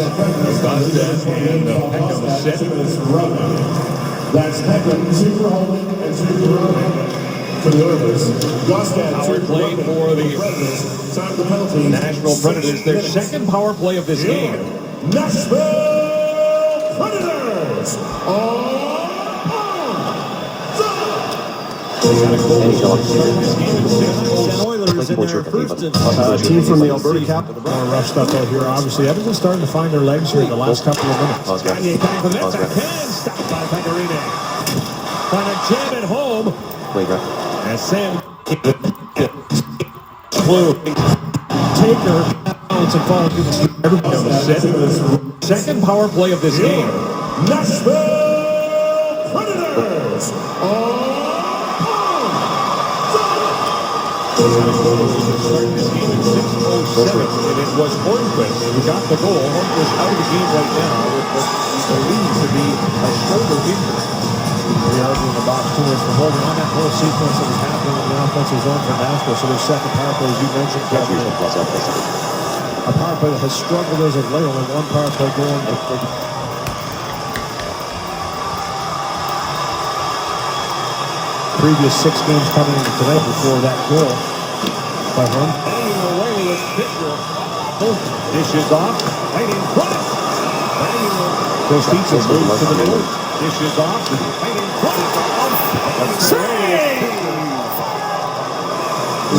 That's Peckham, super holding, and super rolling for the Oilers. Power play for the Nashville Predators. Their second power play of this game. Nashville Predators Oilers in their first team from the Alberta capital. More rough stuff out here. Obviously, Edmonton's starting to find their legs here in the last couple of minutes. Gagne coming from the net. Stopped by Pekka-Rinne. Trying to jam it home. As Sam Clue. Taker balance and fall through the second power play of this game. Nashville Predators Starting this game at 6:07, and it was Hornqvist who got the goal. Hornqvist out of the game right now with what is believed to be a shoulder injury. We are in the box too much for holding on that whole sequence that was happening in the offensive zone for Nashville. So their second power play, as you mentioned, a power play that has struggled as of late. Only one power play going. Previous 6 games coming into tonight before that goal by Horn. Hanging away with Pitcher. Dishes off. Right in front. Kostitsin moves to the middle. Dishes off. Right in front. Save!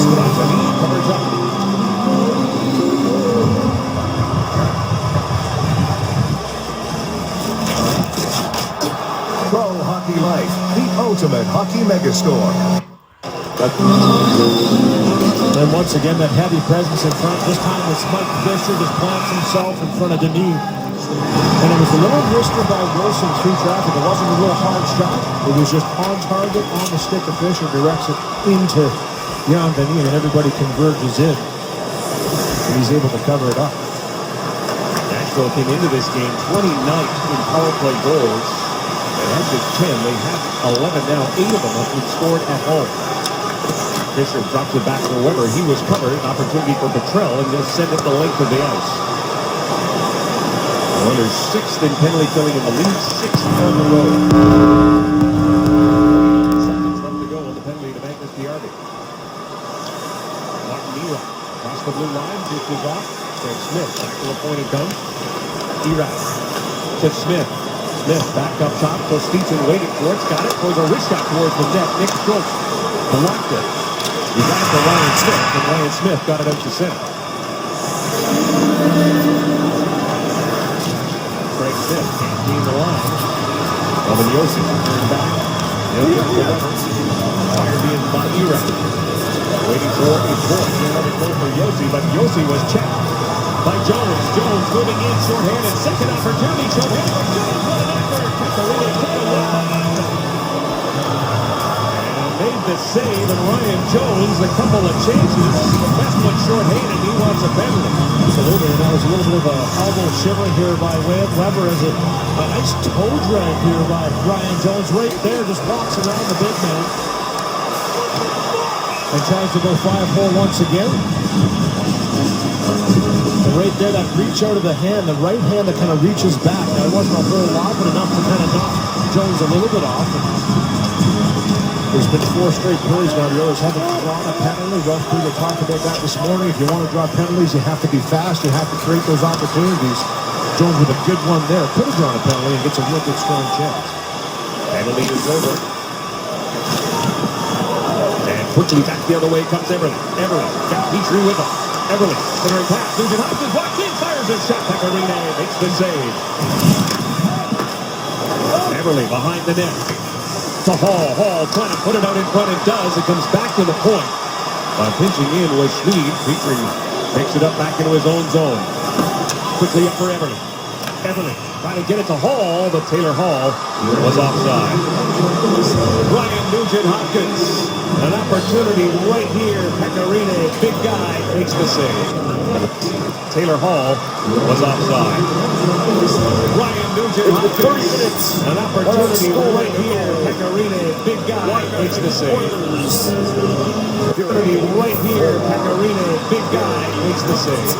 Strategy covers up. Pro Hockey Life, the ultimate hockey megastore. And once again, that heavy presence in front. This time it's Mike Fisher just plants himself in front of Denis. And it was a little wristed by Wilson through traffic. It wasn't a real hard shot. It was just on target, on the stick of Fisher, directs it into Jan Denis, and everybody converges in. And he's able to cover it up. Nashville came into this game 29th in power play goals. They had just 10. They have 11 now. 8 of them have been scored at home. Fisher drops it back to Weber. He was covered. An opportunity for Petrell, and they'll send it the length of the ice. The Oilers 6th in penalty killing in the league, 6th on the road. Seconds left to go on the penalty to Magnus Bjarvik. Martin Mira across the blue line, dishes off. Craig Smith back to the point it comes. Erat to Smith. Smith back up top. Kostitsyn waiting for it. Got it. Throws a wrist shot towards the net. Nick Schultz blocked it. He got it to Ryan Smith, and Ryan Smith got it out to center. Craig Smith can't be in the line. Elvin Yossi turns back. Fired in by Erat. Waiting for a point. Another goal for Yossi, but Yossi was checked by Jones. Jones moving in short-handed. Second opportunity. Short-handed. Jones with an effort. Pecorino put it wide. And made the save. And Ryan Jones, a couple of chances. The best one short-handed. He wants a penalty. Absolutely. And that was a little bit of a elbow shiver here by Weber as a nice toe drag here by Ryan Jones. Right there, just walks around the big man. And tries to go 5-4 once again. And right there, that reach out of the hand, the right hand that kind of reaches back. Now, it wasn't a whole lot, but enough to kind of knock Jones a little bit off. There's been 4 straight periods now. The Oilers haven't drawn a penalty. Russ Peter talked about that this morning. If you want to draw penalties, you have to be fast. You have to create those opportunities. Jones with a good one there. Could have drawn a penalty and gets a real good strong chance. Penalty is over. Quickly back the other way comes Everly. Everly got Petrie with him. Everly centering pass. Nugent Hopkins walks in, fires a shot. Pecorino makes the save. Everly behind the net. To Hall. Hall trying to put it out in front. It does. It comes back to the point. Pinching in was Schmid. Petrie picks it up back into his own zone. Quickly up for Everly. Everly trying to get it to Hall, but Taylor Hall was offside. Ryan Nugent Hopkins. An opportunity right here. Pecorino, big guy, makes the save. Taylor Hall was offside. Ryan Nugent Hopkins. An opportunity right here. Pecorino, big guy, makes the save. Opportunity right here. Pecorino, big guy, makes the save.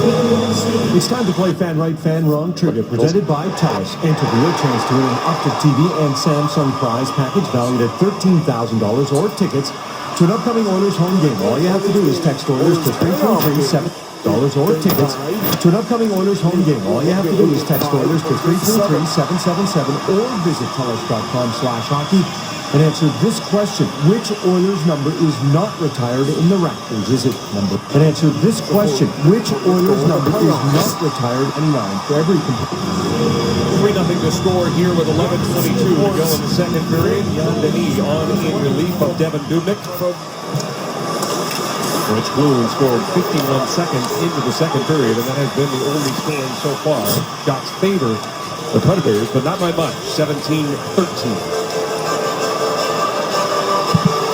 It's time to play Fan Right, Fan Wrong Trivia, presented by TELUS. Enter for your chance to win an Optic TV and Samsung prize package valued at $13,000 or tickets to an upcoming Oilers home game. All you have to do is text Oilers to $333-7 or tickets to an upcoming Oilers home game. All you have to do is text Oilers to $333-777 or visit TELUS.com/hockey and answer this question. Which Oilers number is not retired in the Raptors? Is it number? And answer this question. Which Oilers number is not retired 99 for every 3-0 to score here with 11:22 to go in the second period. Jan Denis on in relief of Devin Dubnyk. Rich Gloom scored 51 seconds into the second period, and that has been the only scoring so far. Shots favor the Predators, but not by much. 17-13.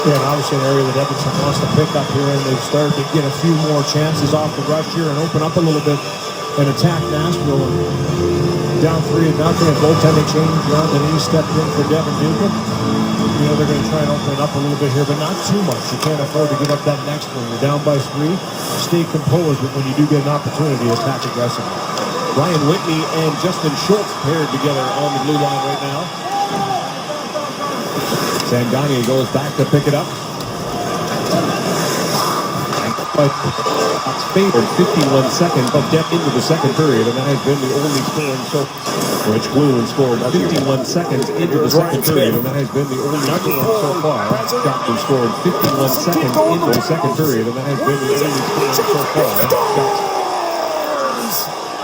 Yeah, and obviously an area that Edmonton wants to pick up here, and they've started to get a few more chances off the rush here and open up a little bit and attack Nashville. Down 3-0, and goaltending change. Jan Denis stepped in for Devin Dubnyk. You know, they're going to try and open it up a little bit here, but not too much. You can't afford to give up that next one. You're down by 3. Stay composed, but when you do get an opportunity, attack aggressively. Ryan Whitney and Justin Schultz paired together on the blue line right now. Sangani goes back to pick it up. It's favored 51 seconds, but depth into the second period, and that has been the only scoring so far. Rich Gloom scored 51 seconds into the second period, and that has been the only scoring so far. Stockton scored 51 seconds into the second period, and that has been the only scoring so far.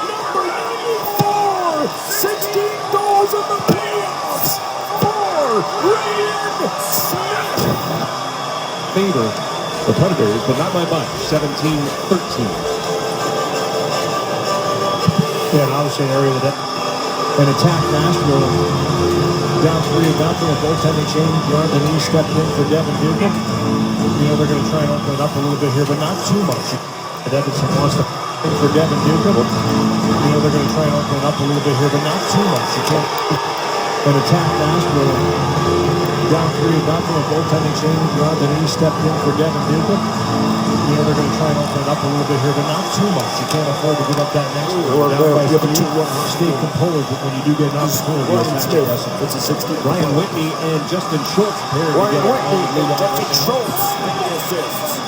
Number 94, 16 goals in the playoffs for Ryan Smith. over the Predators, but not by much, 17-13. Yeah, and obviously an area that an attack Nashville down 3-0, a goaltending change. Jordan Lee stepped in for Devin Dugan. You know, they're going to try and open it up a little bit here, but not too much. Edmonton wants to for Devin Dugan. You know, they're going to try and open it up a little bit here, but not too much. You can't an attack Nashville down 3-0, a goaltending change. Jordan Lee stepped in for Devin Dugan. You know, they're going to try and open it up a little bit here, but not too much. You can't afford to give up that next one. Stay composed, but when you do get an opportunity, it's a 60. Ryan Whitney and Justin Schultz paired together. Justin Schultz with the assists.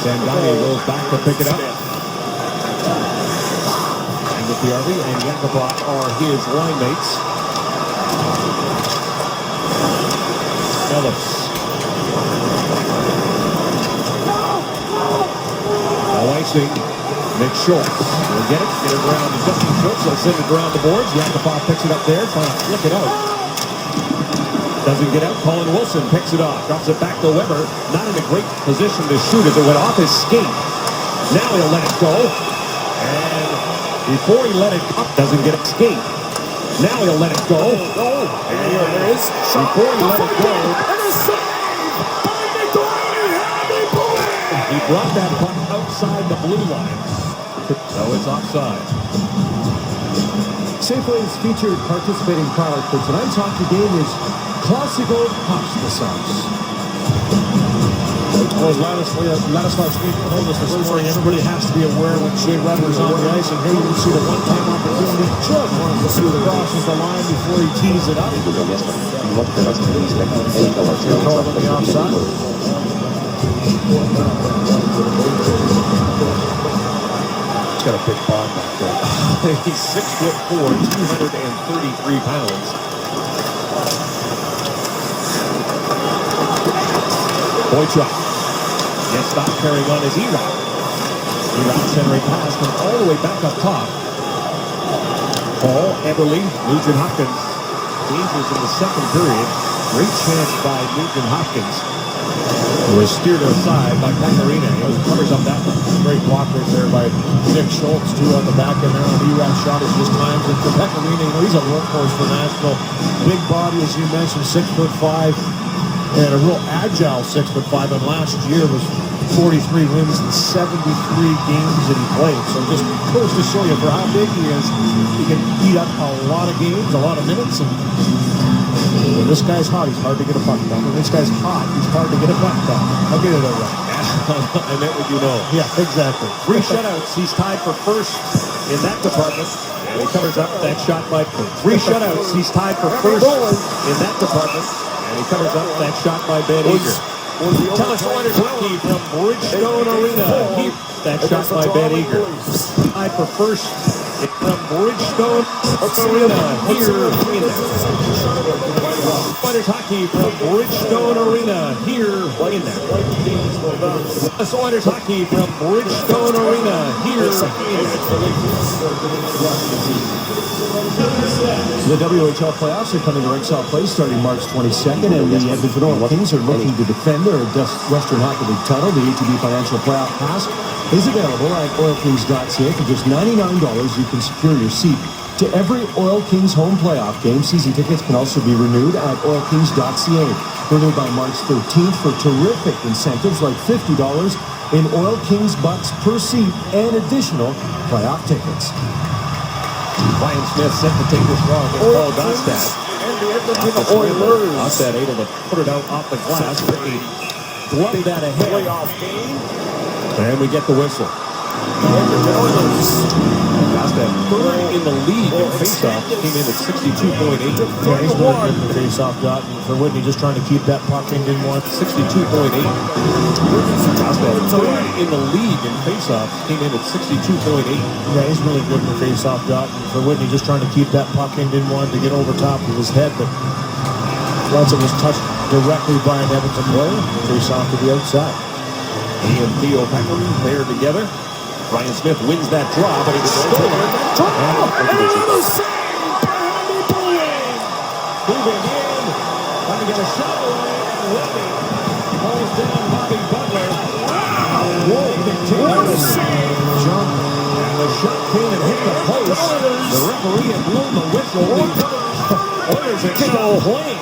Sangani goes back to pick it up. And with the RV and Yakubov are his line mates. Ellis. Icing. Nick Schultz will get it around to Justin Schultz. He'll send it around the boards. Yakubov picks it up there, trying to flick it out. Doesn't get out. Colin Wilson picks it off, drops it back to Weber. Not in a great position to shoot as it went off his skate. Now he'll let it go. And before he let it up, doesn't get it skate. Now he'll let it go. And here it is. Before he let it go. He brought that puck outside the blue line. So it's offside. Safeway's featured participating product for tonight's hockey game is Classical Pasta Sauce. Well, as Ladislav Smith told us this morning, everybody has to be aware when Shea Weber's on the ice, and here you can see the one-time opportunity. Just wanted to see the crosses the line before he tees it up. Called on the offside. He's got a big body back there. He's 6'4", 233 pounds. Boychuk gets stopped carrying on his E-Rock. E-Rock centering pass from all the way back up top. Paul, Eberle, Nugent Hopkins. Dangers in the second period. Great chance by Nugent Hopkins. It was steered aside by Pecorino. He covers up that one. Great block right there by Nick Schultz, too, on the back end there. On E-Rat shot is just times. And for Pecorino, you know, he's a workhorse for Nashville. Big body, as you mentioned, 6'5", and a real agile 6'5". And last year was 43 wins in 73 games that he played. So just goes to show you for how big he is, he can eat up a lot of games, a lot of minutes. And when this guy's hot, he's hard to get a puck down. When this guy's hot, he's hard to get a puck down. I'll get it over. I meant what you know. Yeah, exactly. 3 shutouts. He's tied for first in that department. And he covers up that shot by 3 shutouts. He's tied for first in that department. And he covers up that shot by Ben Eager. Telus Oilers hockey from Bridgestone Arena. That shot by Ben Eager. Tied for first from Bridgestone Arena. Here in Oilers hockey from Bridgestone Arena. Here in Telus Oilers hockey from Bridgestone Arena. Here The WHL playoffs are coming to Rexall Place starting March 22nd, and the Edmonton Oilers Kings are looking to defend their Western Hockey League title. The ATB Financial Playoff Pass is available at oilkings.ca. For just $99, you can secure your seat to every Oil Kings home playoff game. Season tickets can also be renewed at oilkings.ca. Renewed by March 13th for terrific incentives like $50 in Oil Kings bucks per seat and additional playoff tickets. Ryan Smith set to take this draw against Paul Dostad. And the Edmonton Oilers. Dostad able to put it out off the glass. Ricky gloved that ahead. Playoff game. And we get the whistle. The Edmonton Oilers. Dostad third in the league in faceoff. Came in at 62.8. Yeah, he's really good in the face-off dot. And for Whitney, just trying to keep that puck in 62.8. Dostad third in the league in faceoff. Came in at 62.8. Yeah, he's really good in the face-off dot. And for Whitney, just trying to keep that puck in, didn't want to get over top of his head, but once it was touched directly by an Edmonton player, face-off to the outside. He and Theo Peckering paired together. Ryan Smith wins that draw, but it's stolen. Moving in, trying to get a shot away, and Whitney pulls down Bobby came and hit the post. The referee had blown the whistle. The Oilers are still playing.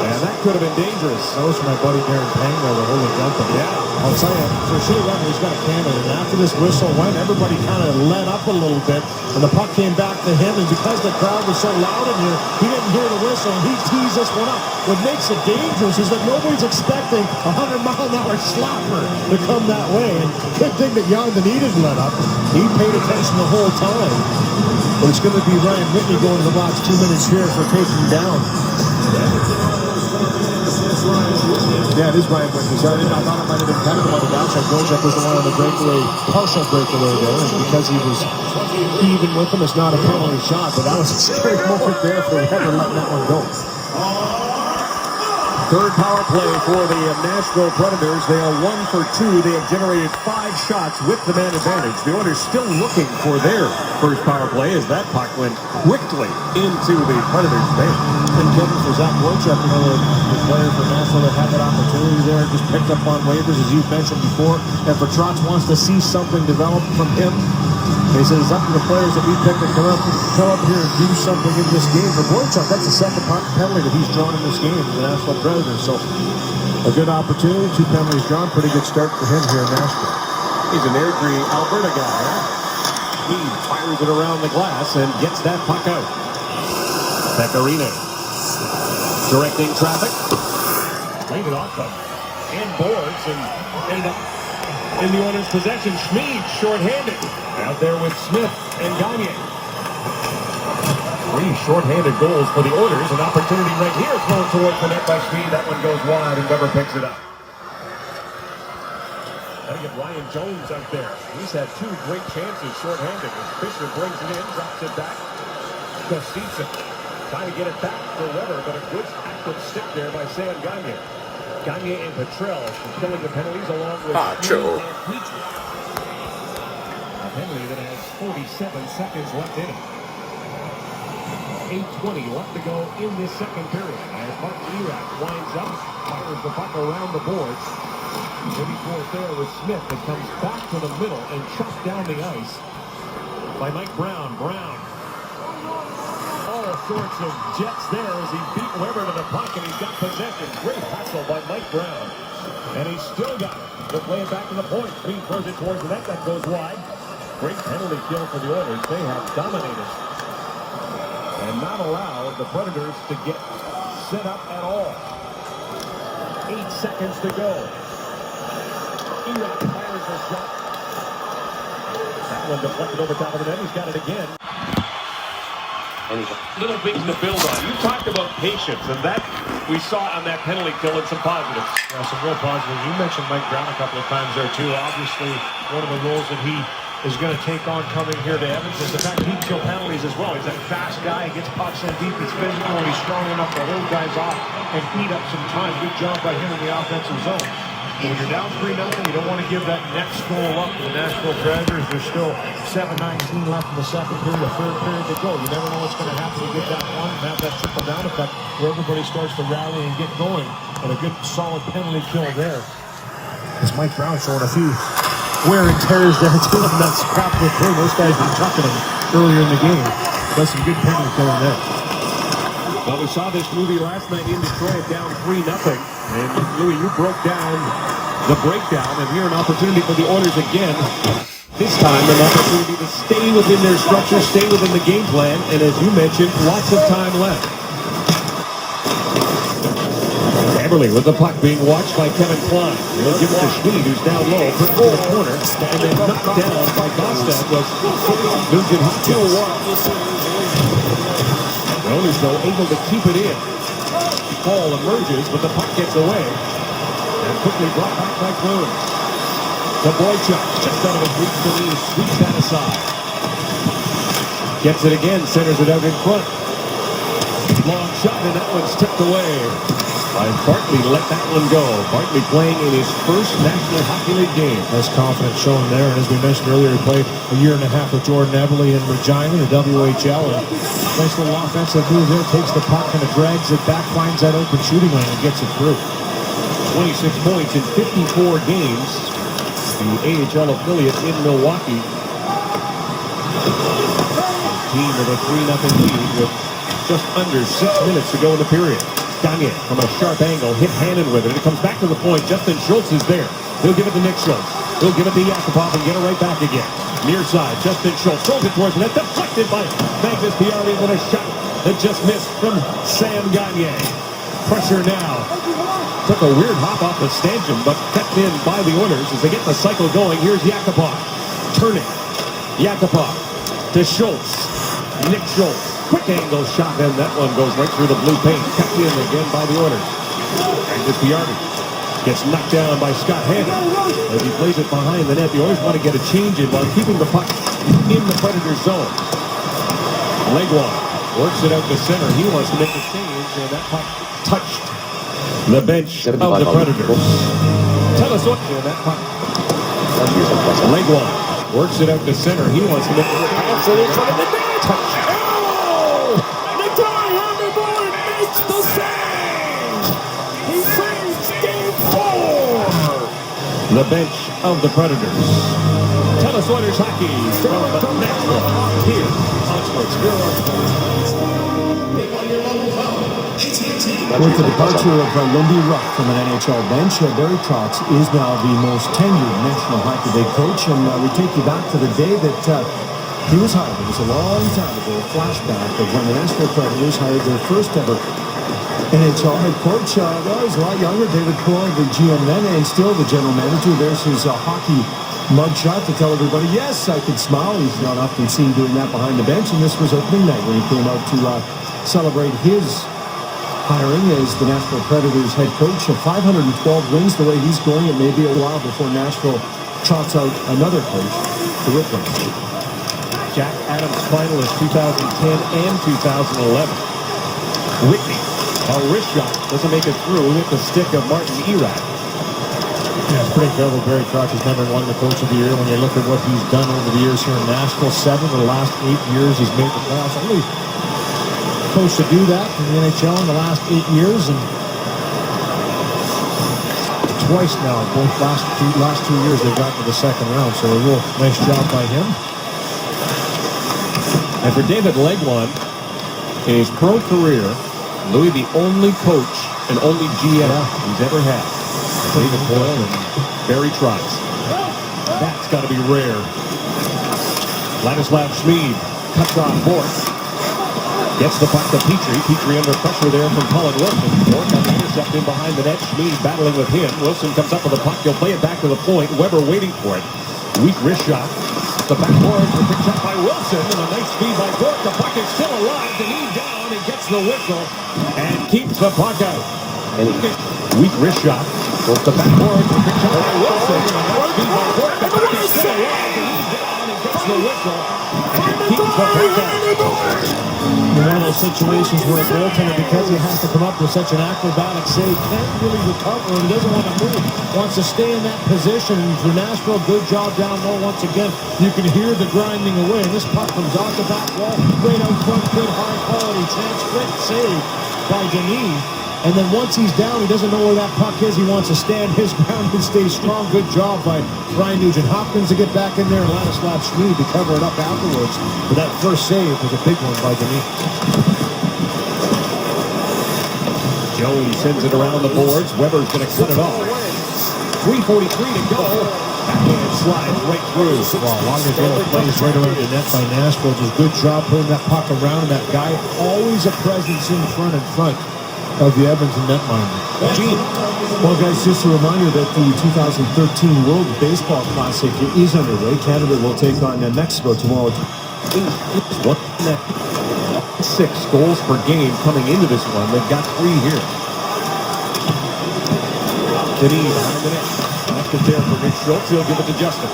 And that could have been dangerous. That was my buddy Darren Pang there, the holding jumping. Yeah. I'll tell you, for sure, he's got a cannon. And after this whistle went, everybody kind of let up a little bit. And the puck came back to him. And because the crowd was so loud in here, he didn't hear the whistle. And he tees this one up. What makes it dangerous is that nobody's expecting a 100-mile-an-hour slapper to come that way. And good thing that Jan Benitez let up. He paid attention the whole time. But it's going to be Ryan Whitney going to the box 2 minutes here for taking down. Yeah, it is Ryan Whitney. So I thought it might have been kind of on the outside. Gorchuk was the one on the breakaway, partial breakaway there. And because he was even with him, it's not a penalty shot. But that was a scary moment there for whoever letting that one go. Third power play for the Nashville Predators. They are 1 for 2. They have generated 5 shots with the man advantage. The Oilers still looking for their first power play as that puck went quickly into the Predators' bench. And Kevin, for Zach Gorchuk, the player for Nashville that had that opportunity there, just picked up on waivers, as you've mentioned before. And for Trotz wants to see something develop from him. He says it's up to the players that we picked to come up here and do something in this game. For Gorchuk, that's the second penalty that he's drawn in this game for the Nashville Predators. So a good opportunity, 2 penalties drawn, pretty good start for him here in Nashville. He's an Airdrie, Alberta guy. He fires it around the glass and gets that puck out. Pecorino directing traffic. Laid it off them. And boards and ended up in the Oilers' possession. Schmid shorthanded. Out there with Smith and Gagne. 3 shorthanded goals for the Oilers. An opportunity right here thrown towards the net by Schmid. That one goes wide and Weber picks it up. Gotta get Ryan Jones out there. He's had 2 great chances shorthanded. Fisher brings it in, drops it back. Gustafsson trying to get it back for Weber, but a good active stick there by Sam Gagne. Gagne and Petrell killing the penalties along with Pacho. A penalty that has 47 seconds left in it. 8:20 left to go in this second period. As Mark Lirac winds up, fires the puck around the boards. Maybe fourth there with Smith that comes back to the middle and chucked down the ice by Mike Brown. Brown. All sorts of jets there as he beat Weber to the puck and he's got possession. Great hustle by Mike Brown. And he's still got it. They'll play it back to the point. Green throws it towards the net. That goes wide. Great penalty kill for the Oilers. They have dominated and not allowed the Predators to get set up at all. 8 seconds to go. Erock fires a shot. That one deflected over top of the net. He's got it again. Little things to build on. You talked about patience, and that we saw on that penalty kill and some positives. Yeah, some real positives. You mentioned Mike Brown a couple of times there, too. Obviously, one of the roles that he is going to take on coming here to Edmonton is the fact that he can kill penalties as well. He's a fast guy. He gets pucks in deep. He's physical, and he's strong enough to hold guys off and eat up some time. Good job by him in the offensive zone. When you're down 3-0, you don't want to give that next goal up to the Nashville Predators. There's still 7:19 left in the second period, the third period to go. You never know what's going to happen. You get that one and have that trickle-down effect where everybody starts to rally and get going. And a good, solid penalty kill there. As Mike Brown showing a few wear and tears there, too, and that's crap with him. Those guys been chucking him earlier in the game. That's some good penalty killing there. Well, we saw this movie last night in Detroit down 3-0. And Louis, you broke down the breakdown, and here an opportunity for the Oilers again. This time, an opportunity to stay within their structure, stay within the game plan, and as you mentioned, lots of time left. Eberle with the puck being watched by Kevin Klein. He'll give it to Schmid, who's down low, put it to the corner, and then knocked down by Gostad was Nugent Hopkins. The Oilers, though, able to keep it in. Paul emerges, but the puck gets away. And quickly brought back by Clune. The Boychuk, just out of his reach to knee, sweeps that aside. Gets it again, centers it out in front. Long shot, and that one's tipped away. By Bartley, let that one go. Bartley playing in his first National Hockey League game. That's confidence showing there. And as we mentioned earlier, he played a year and a half with Jordan Eberle in Regina, the WHL. And nice little offensive move there. Takes the puck and drags it back, finds that open shooting lane and gets it through. 26 points in 54 games. The AHL affiliate in Milwaukee Team with a 3-0 lead with just under 6 minutes to go in the period. Gagne from a sharp angle, hit handed with it. It comes back to the point. Justin Schultz is there. He'll give it to Nick Schultz. He'll give it to Yakupov and get it right back again. Near side, Justin Schultz throws it towards the net. Deflected by Magnus Piardi with a shot that just missed from Sam Gagne. Pressure now. Took a weird hop off the stanchion, but kept in by the Oilers as they get the cycle going. Here's Yakupov. Turning. Yakupov to Schultz. Nick Schultz. Quick angle shot, and that one goes right through the blue paint. Kept in again by the Oilers. Magnus Piardi gets knocked down by Scott Hannon as he plays it behind the net. The Oilers want to get a change in while keeping the puck in the Predators' zone. Legwand works it out to center. He wants to make a change, and that puck touched the bench of the Predators. Tell us what that puck. Legwand works it out to center. He wants to make a change. Touch. The save! He saves game 4! The bench of the Predators. Telus Oilers hockey from Nashville here on Sportsnet. With the departure of Lindy Ruff from an NHL bench, Barry Trotz is now the most tenured National Hockey League coach, and we take you back to the day that he was hired. It was a long time ago, a flashback of when the Nashville Predators hired their first ever NHL head coach. Well, he's a lot younger. David Poile, the GM then, and still the general manager. There's his hockey mugshot to tell everybody, yes, I could smile. He's not often seen doing that behind the bench, and this was opening night when he came out to celebrate his hiring as the Nashville Predators head coach. 512 wins the way he's going. It may be a while before Nashville trots out another coach to replace him. Jack Adams finalist 2010 and 2011. Whitney, a wrist shot, doesn't make it through. Hit the stick of Martin Erat. Yeah, it's pretty incredible. Barry Trotz has never won the Coach of the Year. When you look at what he's done over the years here in Nashville, 7 of the last 8 years he's made the playoffs. Only coach to do that in the NHL in the last 8 years, and twice now, both last two years they've gotten to the second round. So a real nice job by him. And for David Legwand, in his pro career, Louis the only coach and only GM he's ever had. David Poile and Barry Trotz. That's got to be rare. Ladislav Schmid cuts off Bork. Gets the puck to Petrie. Petrie under pressure there from Colin Wilson. Bork on the intercept in behind the net. Schmid battling with him. Wilson comes up with the puck. He'll play it back to the point. Weber waiting for it. Weak wrist shot. The backboards were picked up by Wilson, and a nice feed by Bork. The puck is still alive. The knee down and gets the whistle and keeps the puck out. Weak wrist shot. The backboards were picked up by Wilson, and a nice feed by Bork. The puck is still alive. The knee down and gets the whistle and keeps the puck out. In one of those situations where a goaltender, because he has to come up with such an acrobatic save, can't really recover and doesn't want to move. Wants to stay in that position. And for Nashville, good job down low once again. You can hear the grinding away. And this puck comes off the back wall, right out front, good high quality chance. Great save by Denis. And then once he's down, he doesn't know where that puck is. He wants to stand his ground and stay strong. Good job by Brian Nugent-Hopkins to get back in there, and Ladislav Schmid to cover it up afterwards. But that first save was a big one by Denis. Jones sends it around the boards. Weber's going to cut it off. 3:43 to go. Backhand slide right through. Well, Lagerfield plays right around the net by Nashville. Just good job putting that puck around that guy. Always a presence in front of the Edmonton netminder. Well, guys, just a reminder that the 2013 World Baseball Classic is underway. Canada will take on Mexico tomorrow. 6 goals per game coming into this one. They've got 3 here. Denis behind the net. Left it there for Rich Schultz. He'll give it to Justin.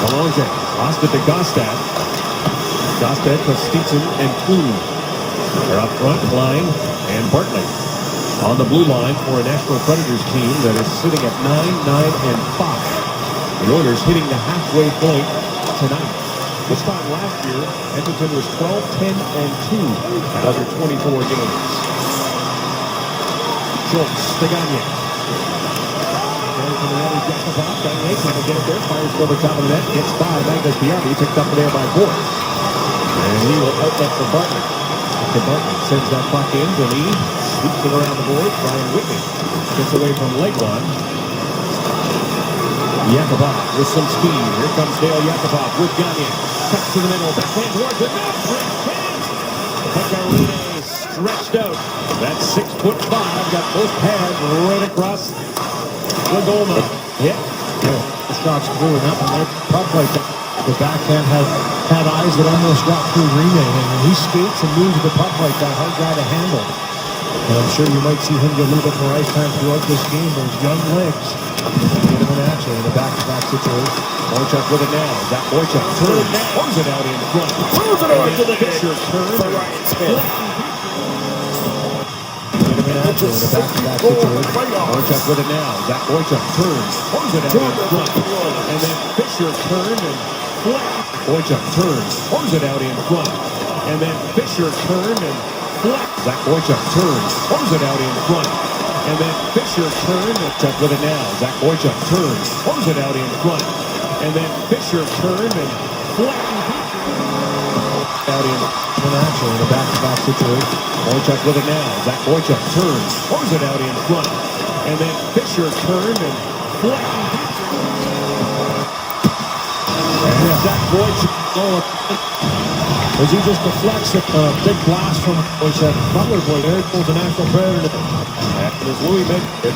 Belanger lost it to Gostad. Gostad, Kostitsin, and Kuhn. They're up front, Klein and Bartley on the blue line for a Nashville Predators team that is sitting at 9-9-5. The Oilers hitting the halfway point tonight. This time last year, Edmonton was 12-10-2 after 24 games. Schultz, the Gagne. from the other Yakupov. Gagne trying to get it there. Fires over top of the net. Gets by Magnus Biardi. Picked up there by Boyd. And he will outlet for Bartlett. Bartlett sends that puck in. Denis sweeps it around the board. Brian Whitney gets away from Legwand. Yakupov with some speed. Here comes Dale Yakupov with Gagne. Cuts to the middle. Backhand towards the net. Pekarine stretched out. That's 6'5". Got both pads right across the goal line. Yeah. The shot's through and up and they're probably like that. The backhand had eyes that almost got through Rene. And when he skates and moves the puck like that, hard guy to handle. And I'm sure you might see him get a little bit more ice time throughout this game. Those young legs get him in action in a back-to-back situation. Boychuk with it now. Zach Boychuk turns it out in front. Throws it out to the pitcher. Turns for Ryan Smith. Get him in action in a back-to-back situation. Boychuk with it now. Zach Boychuk turns it out in front. And then Fisher turned and flat. Boychuk turns it out in front. And then Fisher turned and flat. Zach Boychuk turns it out in front. And then Fisher turned and Chuck with it now. Zach Boychuk turns it out in front. And then Fisher turned and flattened out in action in a back-to-back situation. Boychuk with it now. Zach Boychuk turns it out in front. And then Fisher turned and flattened. And Zach Boychuk as he just deflects a big blast from Boychuk. Butler boy there pulls the Nashville Predator. And as Louis makes it,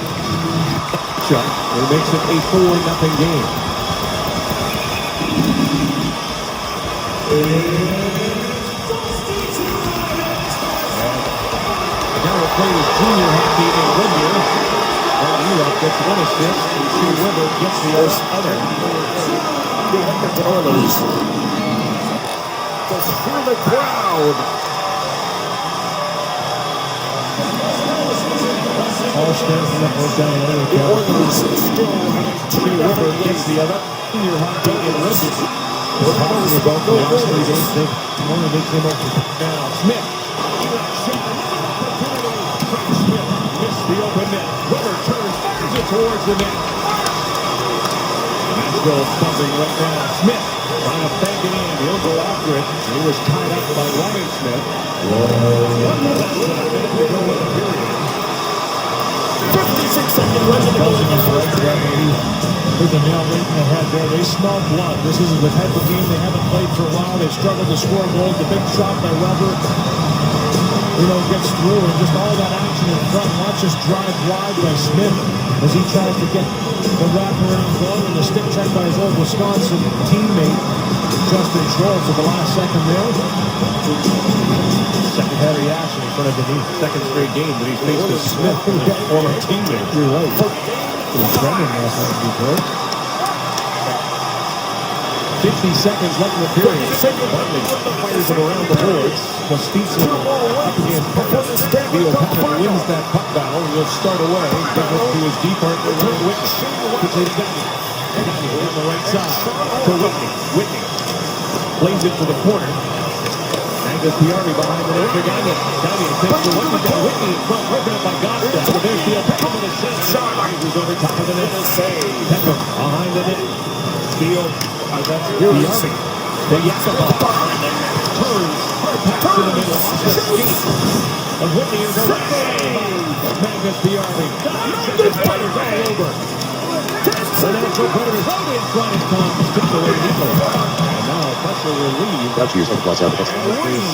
Chuck, he makes it a 4-0 game. Now played his junior hockey in Goodyear. Europe gets 1 assist, and Shea Weber gets the other. The Edmonton Oilers. Just hear the crowd. All stands from that goes down the other. The Oilers still Shea Weber gets the other. Junior hockey in Goodyear. We're talking about the last 3 games. They came up with now. Smith. Missed the open net. Weber turns, fires it towards the net. Nashville buzzing right now. Smith trying to bank it in. He'll go after it. He was tied up by Ryan Smith. 56 seconds left in the goal in the first period. With the nail right in the head there. They smell blood. This isn't the type of game they haven't played for a while. They struggled to score goals. The big shot by Weber, gets through and just all that action in front. Watch this drive wide by Smith as he tries to get the wraparound goal and the stick check by his old Wisconsin teammate, Justin Schultz at the last second there. Secondary action in front of Denis. Second straight game that he's faced with Smith, his former teammate. You're right. Brendan last night in Detroit. 50 seconds left in the period. Bartley fires it around the boards. Kostitsin up against Pekka. Theo Pekka wins that puck battle. He'll start away. Gives it to his deep partner, Ryan Whitney. Quickly to Gagne. Gagne on the right side to Whitney. Whitney plays it to the corner. Magnus Biardi behind the net for Gagne. Gagne takes the one. Whitney in front, broken up by Goddard. So there's Theo Pekka with a shot. He's over top of the net. Pekka behind the net. Theo. That's Biardi. The Yakupov turns, hard pass to the middle, off the skate. And Whitney is away. Magnus Biardi. Magnus Predators all over. The Nashville Predators out in front. It comes, tipped away Nico. And now pressure relieved. That's used plus out. The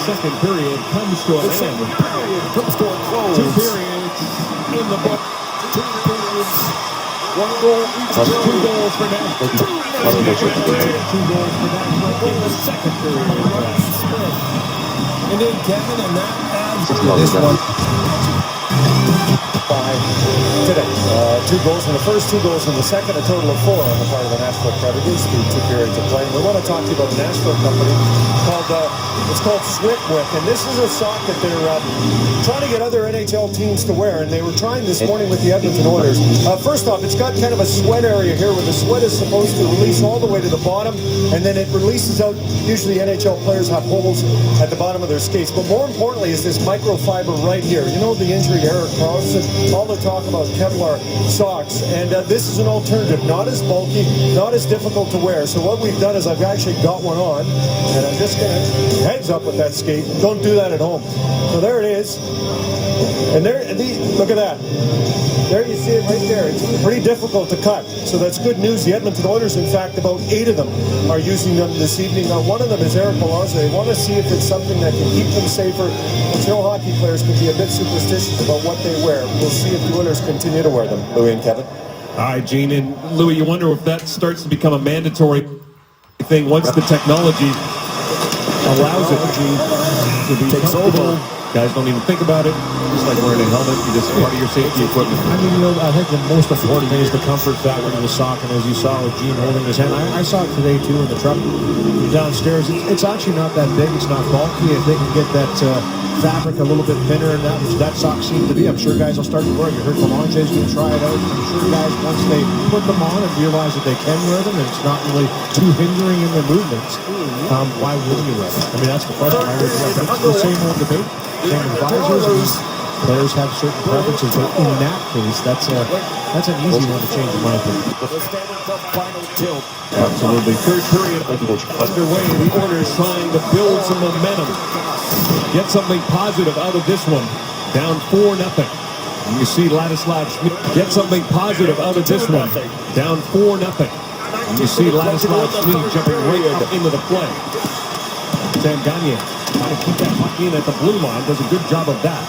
second period comes to an end. 2 periods in the book. 2 periods. 1 goal each. 2 goals for Nashville. 2 goals for Nashville in the second period. And then Kevin, and that adds to this one. Today, 2 goals in the first, 2 goals in the second, a total of 4 on the part of the Nashville Predators. 2 periods of play. We want to talk to you about a Nashville company called Switwick, and this is a sock that they're trying to get other NHL teams to wear, and they were trying this morning with the Edmonton Oilers. First off, it's got kind of a sweat area here where the sweat is supposed to release all the way to the bottom, and then it releases out. Usually NHL players have holes at the bottom of their skates, but more importantly is this microfiber right here. You know the injury Petrie, Eric Carlson, all the talk about Kevlar socks. And this is an alternative, not as bulky, not as difficult to wear. So what we've done is I've actually got one on, and I'm just going to heads up with that skate. Don't do that at home. So there it is. And there, look at that. There you see it right there. It's pretty difficult to cut. So that's good news. The Edmonton Oilers, in fact, about 8 of them are using them this evening. One of them is Eric Balazs. They want to see if it's something that can keep them safer. But hockey players can be a bit superstitious about what they wear. We'll see if the Oilers continue to wear them. Louis and Kevin. All right, Gene. And Louis, you wonder if that starts to become a mandatory thing once the technology allows it to be comfortable. Guys don't even think about it. Just like wearing a helmet, you just part of your safety equipment. I mean, I think the most important thing is the comfort factor of the sock. And as you saw with Gene holding his hand, I saw it today too in the truck downstairs. It's actually not that big. It's not bulky. If they can get that fabric a little bit thinner, and that sock seems to be, I'm sure guys will start to wear it. You heard Belange's going to try it out. I'm sure guys, once they put them on and realize that they can wear them and it's not really too hindering in their movements, why wouldn't you wear them? I mean, that's the question. It's the same old debate. Same advisors. Players have certain preferences, but in that case, that's an easy one to change in my opinion. The Stanley Cup Final tilt. Absolutely. Third period underway. The Oilers trying to build some momentum. Get something positive out of this one. Down 4-0. And you see Ladislav Schmid get something positive out of this one. Down 4-0. And you see Ladislav Schmid jumping right up into the play. Sam Gagner trying to keep that puck in at the blue line. Does a good job of that.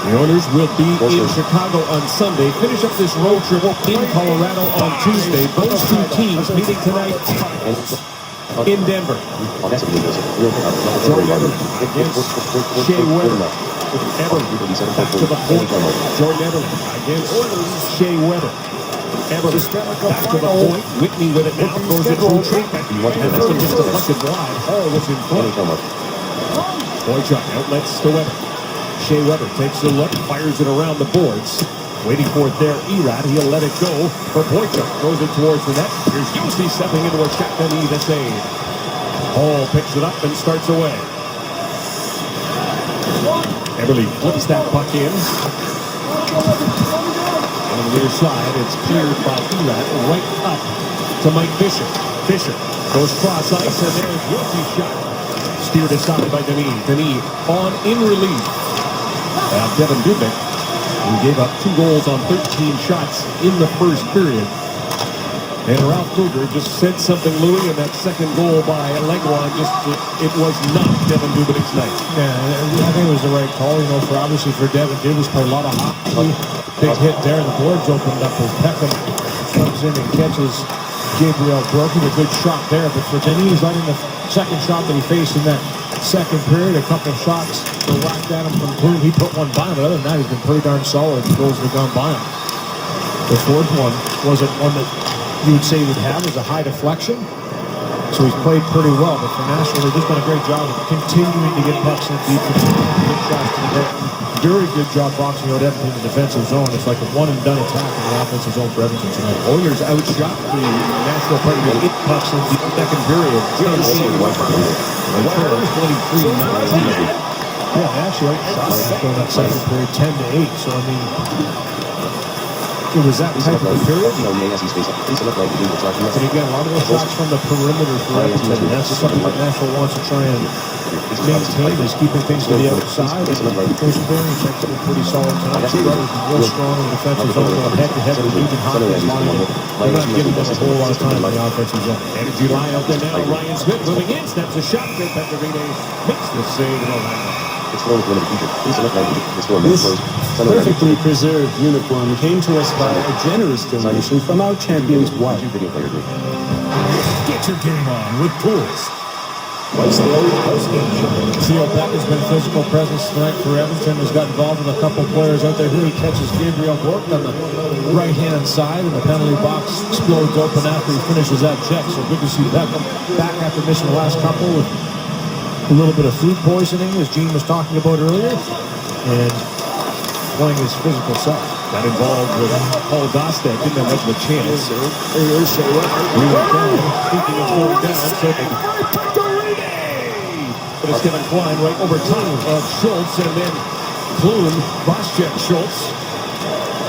The Oilers will be in Chicago on Sunday. Finish up this road trip in Colorado on Tuesday. Those two teams meeting tonight in Denver. Jordan Eberle against Shea Weber. Eberle back to the point. Jordan Eberle against Shea Weber. Eberle back to the point. Whitney with it now. Throws it through traffic. And this one gets deflected wide. Hall was in front. Boychuk outlets to Weber. Shea Weber takes a look, fires it around the boards. Waiting for it there, Erad. He'll let it go for Boychuk. Throws it towards the net. Here's Husey stepping into a shotgun to save. Hall picks it up and starts away. Eberle flips that puck in. On the near side, it's cleared by Erad right up to Mike Fisher. Fisher goes cross ice, and there's Husey's shot. Steered aside by Denis. Denis on in relief. Devin Dubnyk, who gave up 2 goals on 13 shots in the first period. And Ralph Kruger just said something, Louis, and that second goal by Legua, it was not Devin Dubnyk's night. Yeah, I think it was the right call, obviously for Devin Dubnyk, played a lot of hockey. Big hit there, the boards opened up as Peckham comes in and catches Gabriel Broken. A good shot there, but for Denis, right in the second shot that he faced in that second period, a couple of shots were whacked at him from Bloom. He put one by him, but other than that, he's been pretty darn solid. Goals have gone by him. The fourth one wasn't one that you would say would have as a high deflection, so he's played pretty well. But for Nashville, they've just done a great job of continuing to get pucks in deep, good shots to the net. Very good job boxing out Edmonton in the defensive zone. It's like a one-and-done attack in the offensive zone for Edmonton tonight. Oilers outshot the Nashville Predators 8 pucks in the second period. The Oilers 23-19. Yeah, actually outshot Nashville in that second period 10-8. So, I mean, it was that type of a period. And again, a lot of those shots from the perimeter for Edmonton. That's something that Nashville wants to try and maintain, is keeping things to the outside. Those bearings have been pretty solid tonight. Two brothers real strong in the defensive zone, going head-to-head with Ethan Hopkins line. They're not giving them a whole lot of time in the offensive zone. Energy line out there now. Ryan Smith moving in, snaps a shot. Pecorine makes the save in Orlando. This perfectly preserved uniform came to us by a generous donation from our champion's wife. Get your game on with Tools. Theo Beck has been a physical presence tonight for Edmonton. Has got involved with a couple players out there. Here he catches Gabriel Gorton on the right-hand side, and the penalty box explodes open after he finishes that check. So good to see Beckham back after missing the last couple with a little bit of food poisoning, as Gene was talking about earlier, and playing his physical self. Got involved with Paul Dostek, didn't have much of a chance. Here's Shea Weber. Speaking of going down, so But it's Kevin Klein right over top of Schultz, and then Klum cross-check Schultz.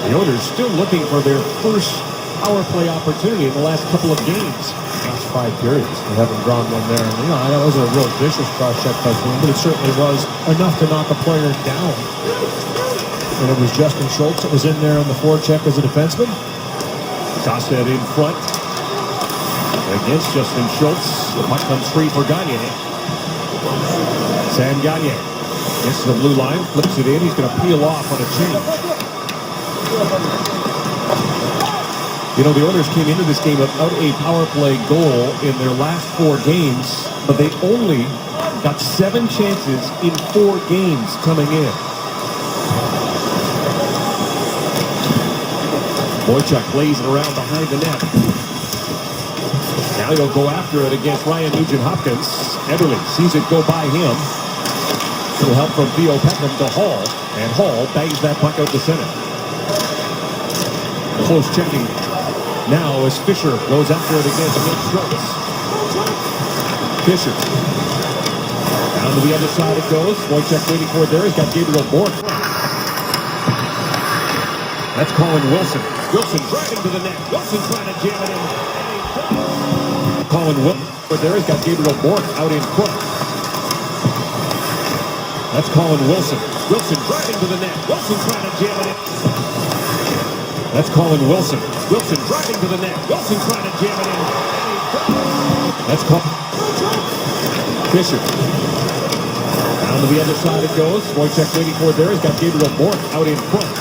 The Oilers still looking for their first power play opportunity in the last couple of games. Last 5 periods, they haven't drawn one there. And, that was a real vicious cross-check by Klum, but it certainly was enough to knock a player down. And it was Justin Schultz that was in there on the forecheck as a defenseman. Tossed in front against Justin Schultz. The puck comes free for Gagne. Sam Gagne gets to the blue line, flips it in. He's going to peel off on a change. The Oilers came into this game without a power play goal in their last 4 games, but they only got 7 chances in 4 games coming in. Boychuk lays it around behind the net. Now he'll go after it against Ryan Nugent-Hopkins. Eberle sees it go by him. Little help from Theo Peckham to Hall. And Hall bangs that puck out to center. Close checking now as Fisher goes after it against Nick Schultz. Fisher. Down to the other side it goes. Boychuk waiting for it there. He's got Gabriel Bourque. That's Colin Wilson. Wilson driving to the net. Wilson trying to jam it in. Colin Wilson there. He's got Gabriel Bourque out in front. That's Colin Wilson. Wilson driving to the net. Wilson trying to jam it in. That's Colin Wilson. Wilson driving to the net. Wilson trying to jam it in. That's Colin Fisher. Down to the other side it goes. Boychuk waiting for it there. He's got Gabriel Bourque out in front.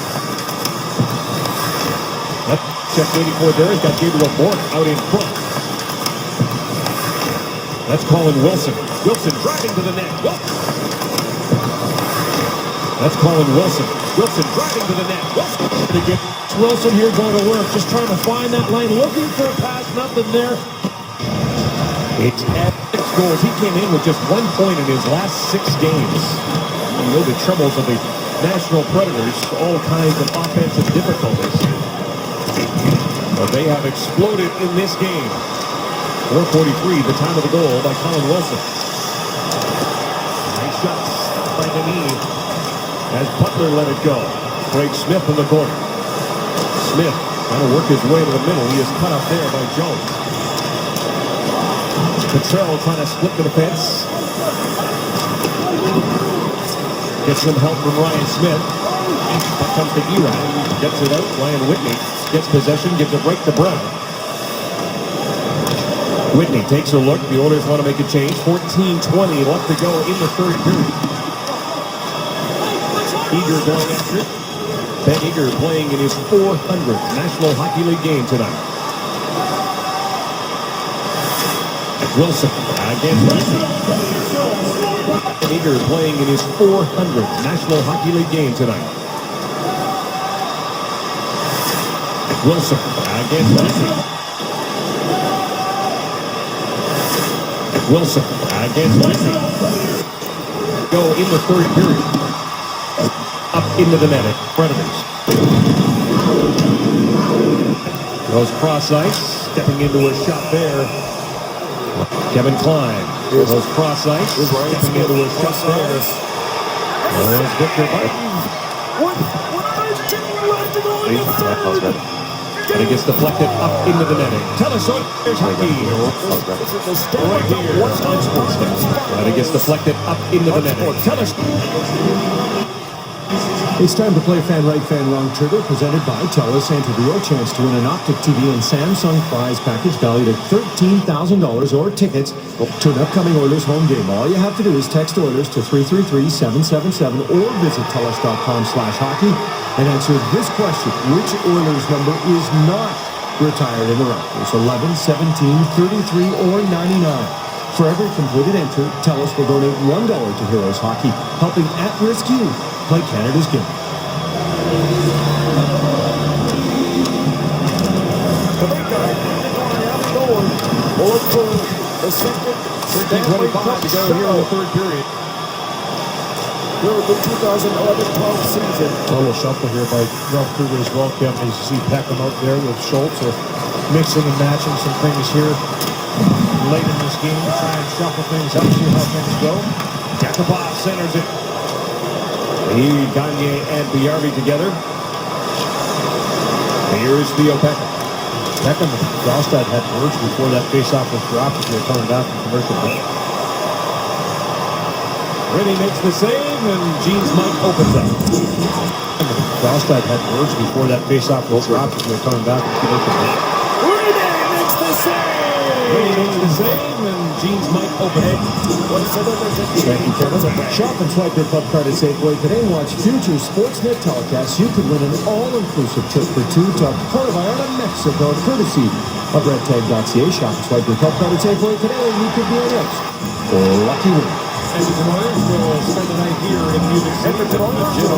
Check waiting for it there. He's got Gabriel Bourque out in front. That's Colin Wilson. Wilson driving to the net. That's Colin Wilson. Wilson driving to the net. To get Wilson here going to work, just trying to find that lane, looking for a pass, nothing there. It's at 6 goals. He came in with just 1 point in his last 6 games. The troubles of the Nashville Predators, all kinds of offensive difficulties. But they have exploded in this game. 4:43, the time of the goal by Colin Wilson. Nice shots by Denis as Butler let it go. Craig Smith in the corner. Smith trying to work his way to the middle. He is cut up there by Jones. Cottrell trying to split the defense. Gets some help from Ryan Smith. Back comes to Eran. Gets it out. Ryan Whitney gets possession, gives a break to Brown. Whitney takes a look. The Oilers want to make a change. 14:20 left to go in the 3rd period. Eager going after it. Ben Eager playing in his 400th National Hockey League game tonight. Wilson against Wilson. Ben Eager playing in his 400th National Hockey League game tonight. Wilson against Wilson. Wilson against Wilson. Go in the 3rd period. Up into the net. Predators. Goes cross ice. Stepping into a shot there. Kevin Klein. Goes cross ice. Stepping into a shot there. There's Victor Barton. And it gets deflected up into the netting. Teleshow, there's hockey. Right here on Sportsnet. And it gets deflected up into the netting. It's time to play Fan Right, Fan Wrong Trivia, presented by TELUS and Real chance to win an Optic TV and Samsung prize package valued at $13,000 or tickets to an upcoming Oilers home game. All you have to do is text Oilers to 333-777 or visit TELUS.com/hockey and answer this question. Which Oilers number is not retired in the Raptors? 11, 17, 33, or 99? For every completed entry, TELUS will donate $1 to Heroes Hockey, helping at-risk youth play Canada's game. 13:25 to go here in the 3rd period. During the 2011-12 season. A little shuffle here by Ralph Kruger as well, Kevin. As you see Peckham out there with Schultz, or mixing and matching some things here late in this game to try and shuffle things up, see how things go. Jakubov centers it. Gagne and Biarvi together. Here's Theo Peckham. Peckham and Dahlstad had words before that face-off was dropped as they were coming back from commercial break. Rennie makes the save, and Gene's mic opens up. Dahlstad had words before that face-off was dropped as they were coming back from commercial break. Rennie makes the save, and Gene's mic opens up. Thank you, Kevin. Shop and swipe your club card at Safeway today and watch future Sportsnet telecasts. You could win an all-inclusive trip for two to Puerto Vallarta, Mexico, courtesy of redtag.ca. Shop and swipe your club card at Safeway today and you could be our next lucky winner. Edmonton Oilers will spend the night here in Music City. Edmonton Oilers in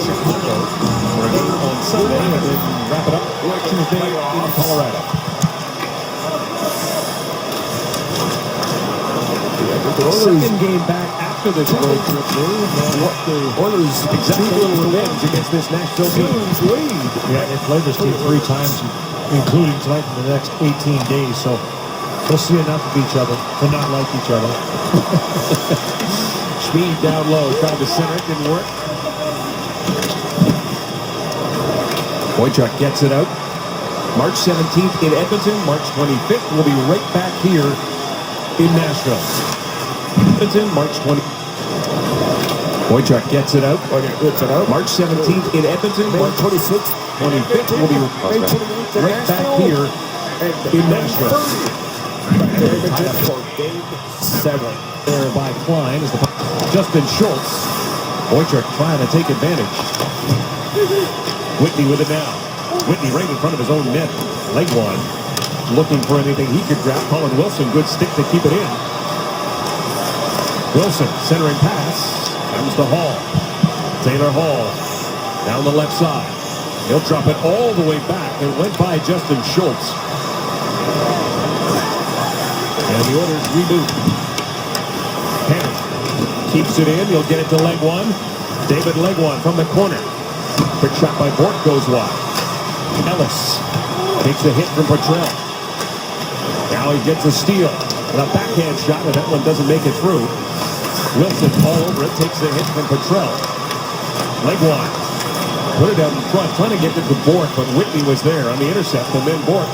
Chicago for a game on Sunday and then wrap it up Tuesday in Colorado. Second game back after this road trip. What the Oilers exactly a little revenge against this Nashville team. Yeah, they played this team 3 times, including tonight in the next 18 days. So we'll see enough of each other to not like each other. Schmid down low, tried to center it, didn't work. Boychuk gets it out. March 17th in Edmonton, March 25th. We'll be right back here in Nashville. Edmonton, March 20th. Boychuk gets it out. March 17th in Edmonton, March 26th. 25th. We'll be right back here in Nashville. Seven. There by Klein is the Justin Schultz. Boychuk trying to take advantage. Whitney with it now. Whitney right in front of his own net. Leg one. Looking for anything he could grab. Colin Wilson, good stick to keep it in. Wilson, centering pass. Comes to Hall. Taylor Hall. Down the left side. He'll drop it all the way back. It went by Justin Schultz. And the Oilers reboot. Henry keeps it in. He'll get it to leg one. David leg one from the corner. Quick shot by Bork goes wide. Ellis takes the hit from Petrell. Now he gets a steal. And a backhand shot, and that one doesn't make it through. Wilson all over it. Takes the hit from Petrell. Leg one. Put it out in front. Trying to get it to Bork, but Whitney was there on the intercept. And then Bork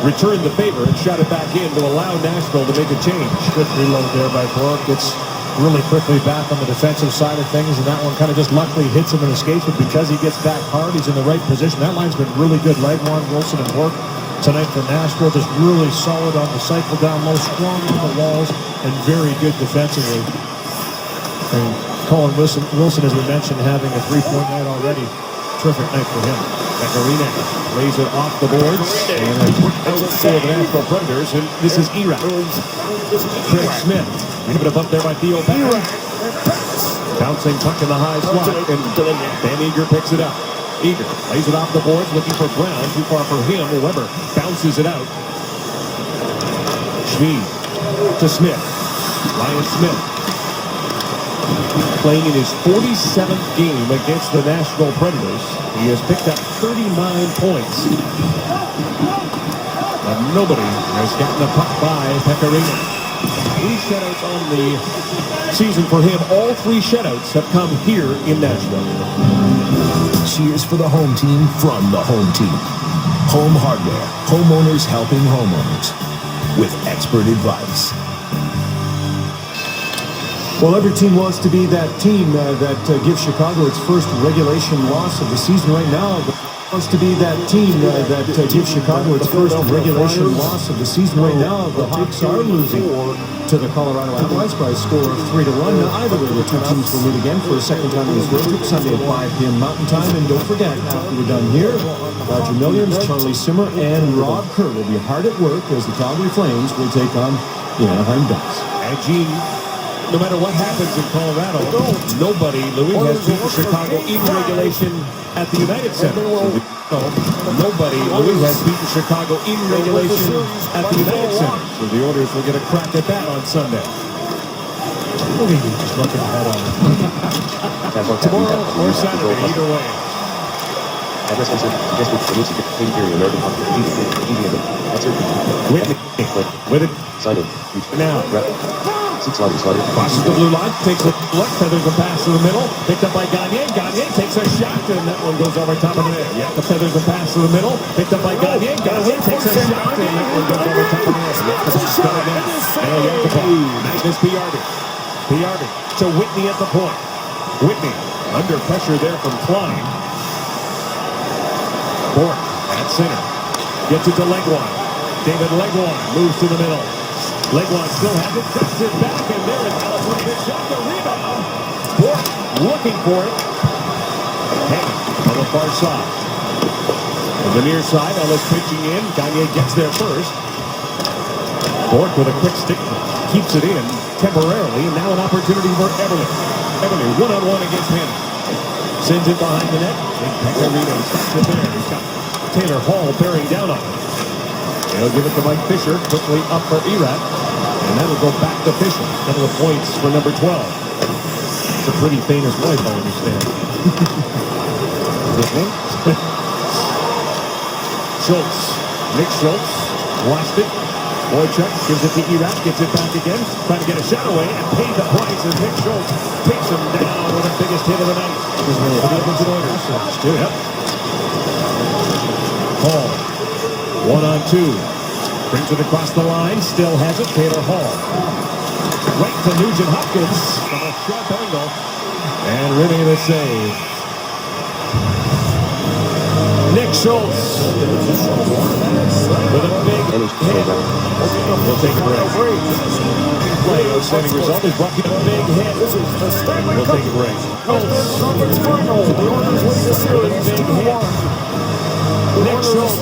returned the favor and shot it back in to allow Nashville to make a change. Good reload there by Bork. Gets really quickly back on the defensive side of things, and that one kind of just luckily hits him and escapes, but because he gets back hard, he's in the right position. That line's been really good. Legwand, Wilson, and Bork tonight for Nashville, just really solid on the cycle down low, strong on the walls, and very good defensively. And Colin Wilson, as we mentioned, having a 3-point night already. Terrific night for him. Pecorino lays it off the boards, and a quick out for the Nashville Predators, and this is Era. Craig Smith, leave it up there by Theo Peckham. Bouncing puck in the high slot, and Dan Eager picks it up. Eager lays it off the boards, looking for Brown. Too far for him. Weber bounces it out. Schmid to Smith. Ryan Smith. Playing in his 47th game against the Nashville Predators. He has picked up 39 points. But nobody has gotten the puck by Pecorino. 3 shutouts on the season for him. All 3 shutouts have come here in Nashville. Cheers for the home team from the home team. Home Hardware. Homeowners helping homeowners. With expert advice. Well, every team wants to be that team that gives Chicago its first regulation loss of the season right now. Wants to be that team that gives Chicago its first regulation loss of the season right now. The Hawks are losing to the Colorado Avalanche by a score of 3-1. Now, either way, the 2 teams will meet again for a second time in this road trip Sunday at 5 p.m. Mountain Time. And don't forget, after we're done here, Roger Milliams, Charlie Simmer, and Rob Kerr will be hard at work as the Calgary Flames will take on the Anaheim Ducks. And Gene, no matter what happens in Colorado, nobody, Louis, has beaten Chicago in regulation at the United Center. So nobody, Louis, has beaten Chicago in regulation at the United Center. So the Oilers will get a crack at that on Sunday. Look at you just looking ahead on it. Tomorrow or Saturday, either way. Whitney with it now. Crosses the blue line, takes a look, feathers a pass to the middle, picked up by Gagne. Gagne takes a shot, and that one goes over top of the net. Yeah, the feathers a pass to the middle, picked up by Gagne. Gagne takes a shot, and that one goes over top of the net. Magnus Piardi. Piardi to Whitney at the point. Whitney under pressure there from Klein. Bork at center. Gets it to Legwand. David Legwand moves to the middle. Legwand still has it, cuts it back, and there it goes with a big shot. The rebound. Bork looking for it. Henry on the far side. On the near side, Ellis pitching in. Gagne gets there first. Bork with a quick stick, keeps it in temporarily, and now an opportunity for Everly. Everly one-on-one against Henry. Sends it behind the net. And Pecorino stops it there. He's got Taylor Hall bearing down on it. He'll give it to Mike Fisher, quickly up for Erat. And that'll go back to Fisher. Couple of points for number 12. It's a pretty famous wife, I understand. Schultz. Nick Schultz. Lost it. Boychuk gives it to Erat, gets it back again, trying to get a shot away, and paid the price as Nick Schultz takes him down with the biggest hit of the night. For the Edmonton Oilers. Yep. Hall, 1-on-2, brings it across the line, still has it, Taylor Hall. Right to Nugent Hopkins from a sharp angle, and Rinne the save. Nick Schultz with a big hit. We'll take a break. Play outstanding result is brought to you by a big hit. We'll take a break. Conference final. The Oilers lead the series 2-1. Nick Schultz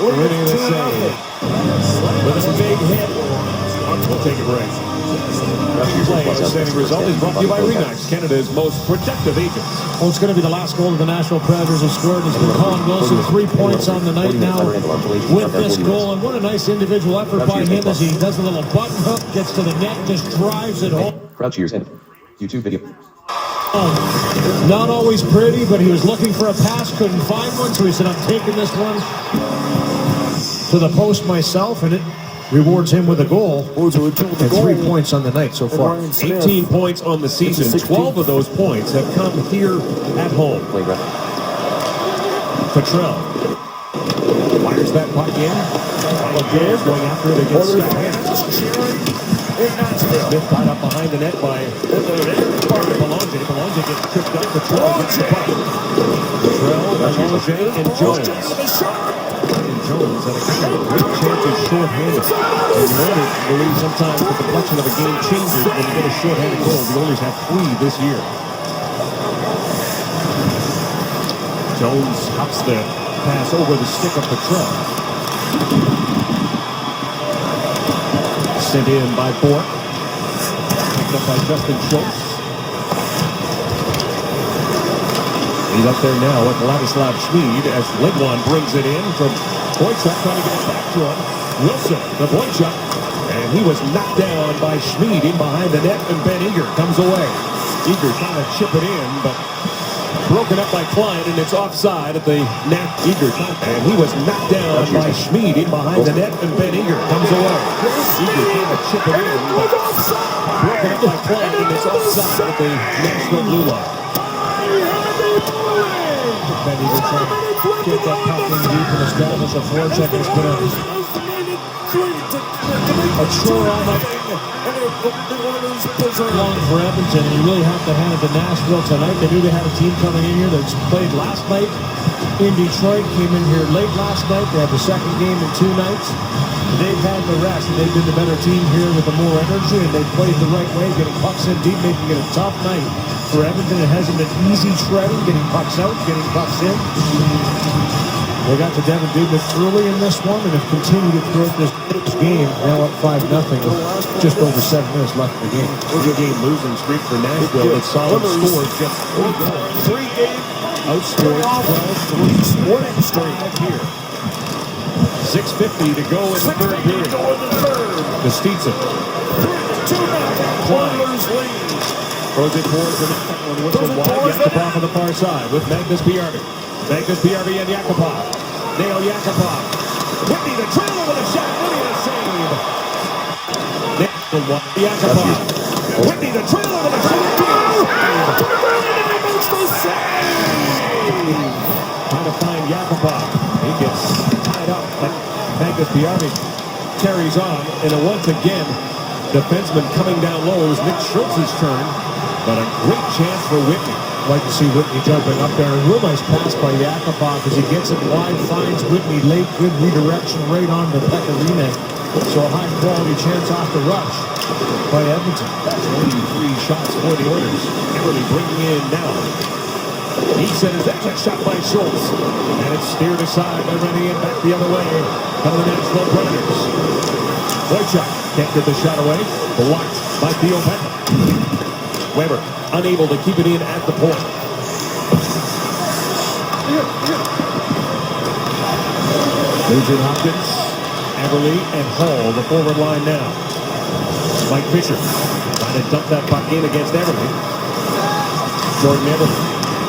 winning the save with a big hit. We'll take a break. Play outstanding result is brought to you by Remax, Canada's most productive agents. Well, it's going to be the last goal of the Nashville Predators have scored. It's been Colin Wilson, 3 points on the night now with this goal. And what a nice individual effort by him as he does a little button hook, gets to the net, just drives it home. Crowd cheers and YouTube video. Not always pretty, but he was looking for a pass, couldn't find one, so he said, I'm taking this one to the post myself, and it rewards him with a goal. And 3 points on the night so far. 18 points on the season. 12 of those points have come here at home. Petrell wires that puck in. Again, going after it against Scott. Smith tied up behind the net by Belanger. Belanger gets tripped up. Petrell gets the puck. Petrell, Belanger, and Jones. Jones had a couple of great chances short-handed. And you know, believe sometimes the complexion of a game changes when you get a short-handed goal. The Oilers have 3 this year. Jones hops the pass over the stick of Petrell. Sent in by Bork. Picked up by Justin Schultz. He's up there now with Ladislav Schmid as Legwand brings it in from Boychuk, trying to get it back to him. Wilson, the Boychuk, and he was knocked down by Schmid in behind the net, and Ben Eager comes away. Eager trying to chip it in, but broken up by Klein, and it's offside at the net. Eager, and he was knocked down by Schmid in behind the net, and Ben Eager comes away. Eager trying to chip it in, but broken up by Klein, and it's offside at the Nashville blue line. Ben Eager trying to get that puck in deep and establish a forecheck. It's been a chore on the long for Edmonton, and you really have to hand it to Nashville tonight. They knew they had a team coming in here that's played last night in Detroit, came in here late last night. They had the second game in 2 nights. They've had the rest, and they've been the better team here with the more energy, and they've played the right way, getting pucks in deep, making it a tough night for Edmonton. It hasn't been easy treading, getting pucks out, getting pucks in. They got to Devin Dubnyk early in this one and have continued it throughout this game. Now up 5-0 with just over 7 minutes left in the game. 3-game losing streak for Nashville. It's solid scores, just 3 goals. 3-game outscored 12-3 winning streak here. 6:50 to go in the third period. Kostitsin. Oilers lead. Throws it towards the net on whistle wide. Yakupov on the far side with Magnus Piardi. Magnus Piardi and Yakupov. Nail Yakupov. Whitney the trailer with a shot. Whitney the save. Whitney, the trailer with a shot. Makes the save. Trying to find Yakupov. He gets tied up, but Magnus Bjarne carries on. And once again, defenseman coming down low. It was Nick Schultz's turn, but a great chance for Whitney. Like to see Whitney jumping up there. A real nice pass by Yakupov as he gets it wide, finds Whitney late. Good redirection right on to Pecorine. So a high-quality chance off the rush by Edmonton. That's only 3 shots for the Oilers. Everly bringing in now. He says that's a shot by Schultz. And it's steered aside by running it back the other way. Come the Nashville Predators. Boychuk can't get the shot away. Blocked by Theo Peckham. Weber unable to keep it in at the point. Nugent Hopkins, Everly, and Hall, the forward line now. Mike Fisher trying to dump that puck in against Everly. Jordan Everly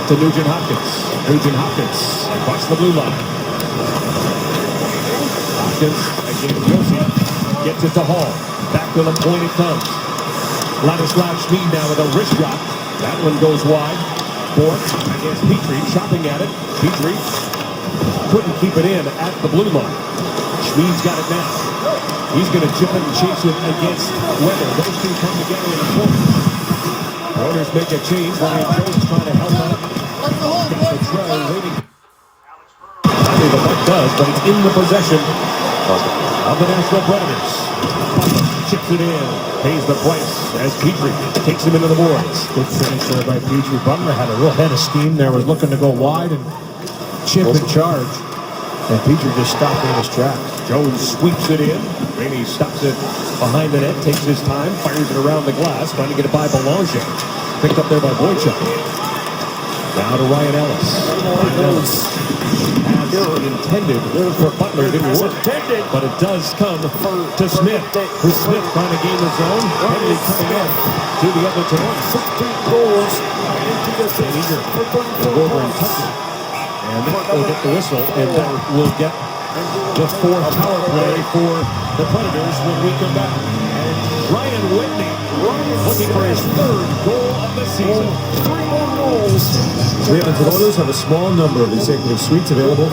to Nugent Hopkins. Nugent Hopkins across the blue line. Hopkins against Yossi. Gets it to Hall. Back to the point it comes. Ladislav Schmid now with a wrist shot. That one goes wide. Bork against Petrie, chopping at it. Petrie couldn't keep it in at the blue line. Schmid's got it now. He's going to chip it and chase it against Weber. Those two come together in the corner. Oilers make a change. Ryan Jones trying to help out. Got the try waiting. Finally the puck does, but it's in the possession of the Nashville Predators. Chips it in, pays the price as Petrie takes him into the boards. Good finish there by Petrie. Butler had a real head of steam there, was looking to go wide and chip and charge. And Petrie just stopped in his tracks. Jones sweeps it in. Rainey stops it behind the net, takes his time, fires it around the glass, trying to get it by Belanger. Picked up there by Boychuk. Now to Ryan Ellis. Ryan Ellis has intended for Butler. Didn't work, but it does come to Smith. Smith trying to gain the zone. Henry coming in to the Edmonton Oilers. 16 goals. And eager to go over and touch it. And that will get the whistle, and that will get the 4th power play for the Predators when we come back. And Ryan Whitney looking for his 3rd goal of the season. 3 more goals. The Edmonton Oilers have a small number of executive suites available.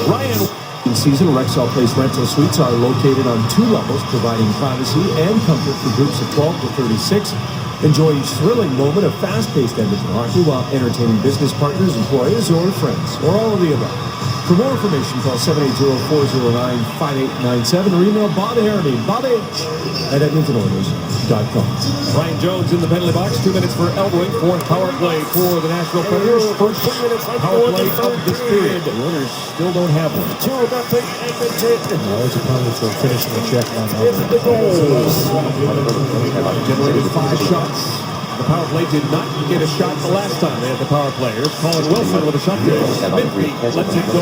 Ryan In season, Rexall Place rental suites are located on 2 levels, providing privacy and comfort for groups of 12 to 36. Enjoy each thrilling moment of fast-paced Edmonton hockey while entertaining business partners, employees, or friends, or all of the above. For more information, call 780-409-5897 or email Bob Haramy, bob.h@edmontonoilers.com. Ryan Jones in the penalty box. 2 minutes for elbowing. 4th power play for the Nashville Predators. First power play of this period. The Oilers still don't have one. 2-0 Edmonton. Always opponents are finishing the check on that. The goals. Generated 5 shots. The power play did not get a shot the last time they had the power players. Colin Wilson with a shot there. Smith lets it go.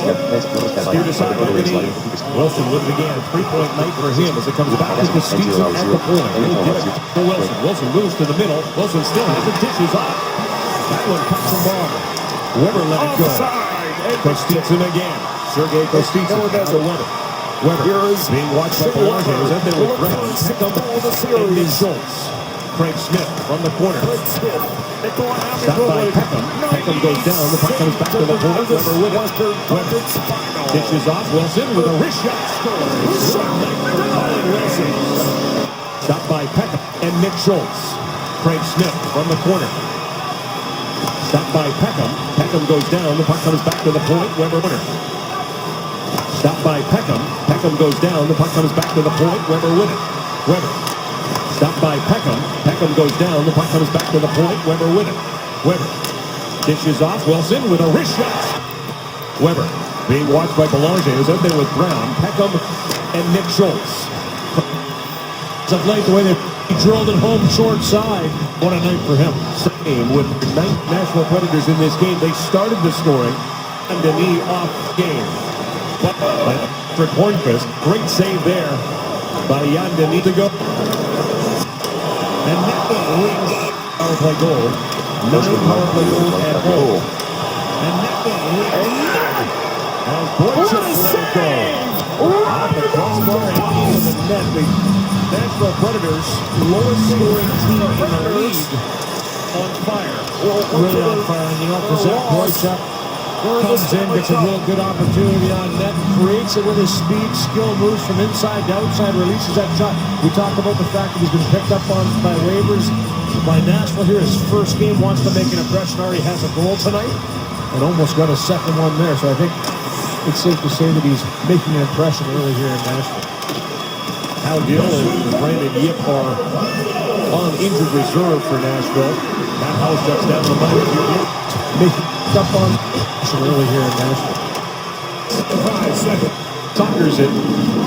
Steered aside by Vinny. Wilson with it again. 3-point night for him as it comes back to Kostitsin at the point. He'll get it for Wilson. Wilson moves to the middle. Wilson still has it. Dishes off. That one comes from Barr. Weber let it go. Kostitsin again. Sergei Kostitsin to Weber. Weber being watched by Belanger. Is out there with Brown. Peckham and Nick Schultz. Craig Smith from the corner. Stopped by Peckham. Peckham goes down. The puck comes back to the point. Weber with it. Weber dishes off. Wilson with a wrist shot. Scores. Wilson. Stopped by Peckham and Nick Schultz. Craig Smith from the corner. Stopped by Peckham. Peckham goes down. The puck comes back to the point. Weber winner. Stopped by Peckham. Peckham goes down. The puck comes back to the point. Weber with it. Weber. Stopped by Peckham. Peckham goes down. The puck comes back to the point. Weber with it. Weber dishes off. Wilson with a wrist shot. Weber being watched by Belanger. Is out there with Brown, Peckham, and Nick Schultz. Of late, the way they drilled it home short side. What a night for him. Same with the 9th Nashville Predators in this game. They started the scoring. And Denis off game. But for Hornqvist, great save there by Jan Denis to go. And that wins power play goal. 9 power play goals at home. And that wins. As Boychuk let it go. Off the crossbar and into the the net. The Nashville Predators, lowest scoring team in the league, on fire. Really on fire. And the opposite, Boychuk comes in, gets a real good opportunity on net, creates it with his speed, skill, moves from inside to outside, releases that shot. We talk about the fact that he's been picked up on by waivers by Nashville here. His first game, wants to make an impression, already has a goal tonight, and almost got a second one there. So I think it's safe to say that he's making an impression early here in Nashville. Hal Gill and Brandon Yip are on injured reserve for Nashville. Matt House shuts down the money. Making up on early here in Nashville. 5 seconds. Sockers it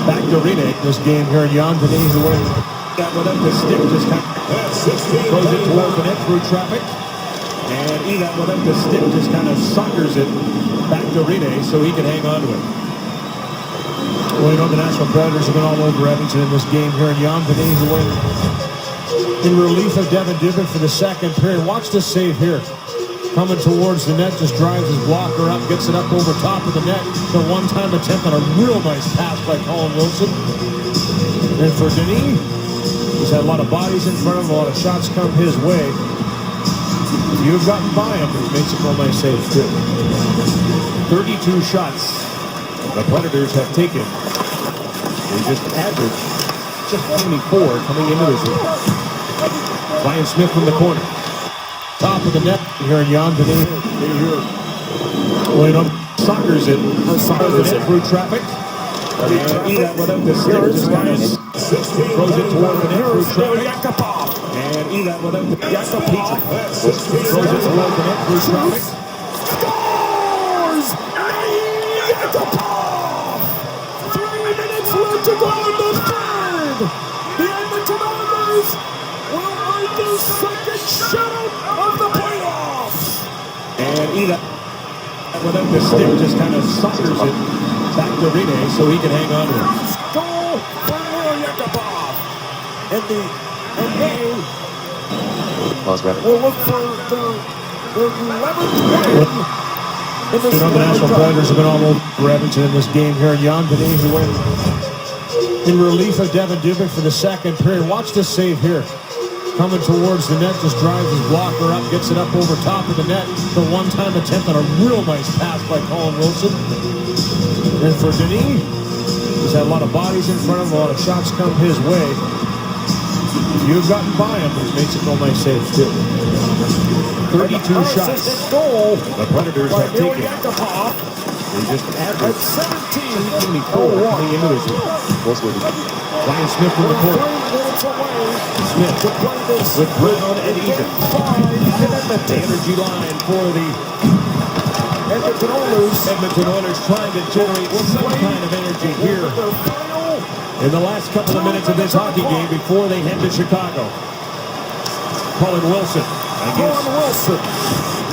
back to Rinek. This game here in Jan today, who went that without the stick, just kind of throws it towards the net through traffic. And Edat without the stick just kind of sockers it back to Rinek so he can hang on to it. Well, you know, the Nashville Predators have been all over Edmonton in this game here in Jan today, who went in relief of Devin Dubik for the second period. Watch this save here. Coming towards the net, just drives his blocker up, gets it up over top of the net. The one-time attempt on a real nice pass by Colin Wilson. And for Denis, he's had a lot of bodies in front of him, a lot of shots come his way. If you've gotten by him, he makes a real nice save too. 32 shots the Predators have taken. They just averaged just 24 coming into this game. Ryan Smith from the corner. Top of the net here in Jan today. Well, Sockers it. Sockers it through traffic. And Edat without the stick just kind of throws it toward the net through traffic. And Edat without the throws it toward the net through traffic. Scores! Yakupov! 3 minutes left to go in the third. The Edmonton Oilers will earn their second shutout of the playoffs. And Edat without the stick just kind of sockers it back to Rinek so he can hang on to it. Goal for Yakupov. And they will look for their 11th win. You know, the Nashville Predators have been all over Edmonton in this game here in Jan today, who went in relief of Devin Dubik for the second period. Watch this save here. Coming towards the net, just drives his blocker up, gets it up over top of the net. The one-time attempt on a real nice pass by Colin Wilson. And for Denis, he's had a lot of bodies in front of him, a lot of shots come his way. If you've gotten by him, he makes a real nice save too. 32 shots the Predators have taken. They just averaged 17-24 coming into this one. Ryan Smith from the corner. Smith with Brown and Egan. The energy line for the Edmonton Oilers. Edmonton Oilers trying to generate some kind of energy here in the last couple of minutes of this hockey game before they head to Chicago. Colin Wilson against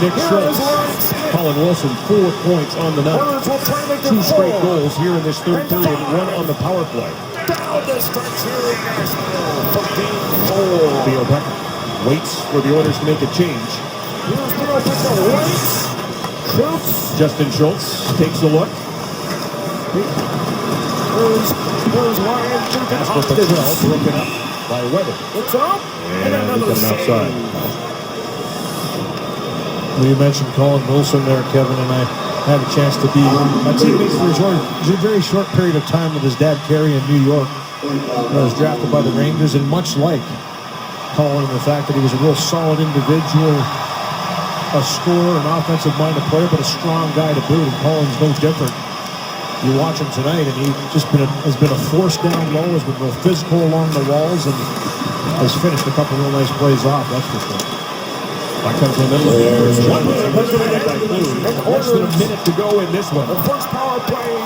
Nick Schultz. Colin Wilson, 4 points on the night. 2 straight goals here in this third period, 1 on the power play. Down the stretch here in Nashville for game 4. Theo Becker waits for the Oilers to make a change. Here's the official. Waits. Schultz. Justin Schultz takes a look. Here's Ryan. Pass for Patel, broken up by Weber. It's up. And another outside. You mentioned Colin Wilson there, Kevin, and I had a chance to be a teammate for a very short period of time with his dad, Kerry, in New York. I was drafted by the Rangers, and much like Colin, the fact that he was a real solid individual, a scorer, an offensive-minded player, but a strong guy to boot, and Colin's no different. You watch him tonight, and he just has been a force down low, has been real physical along the walls, and has finished a couple real nice plays off, that's for sure. Back comes in the middle of the first. Less than a minute to go in this one. The first power play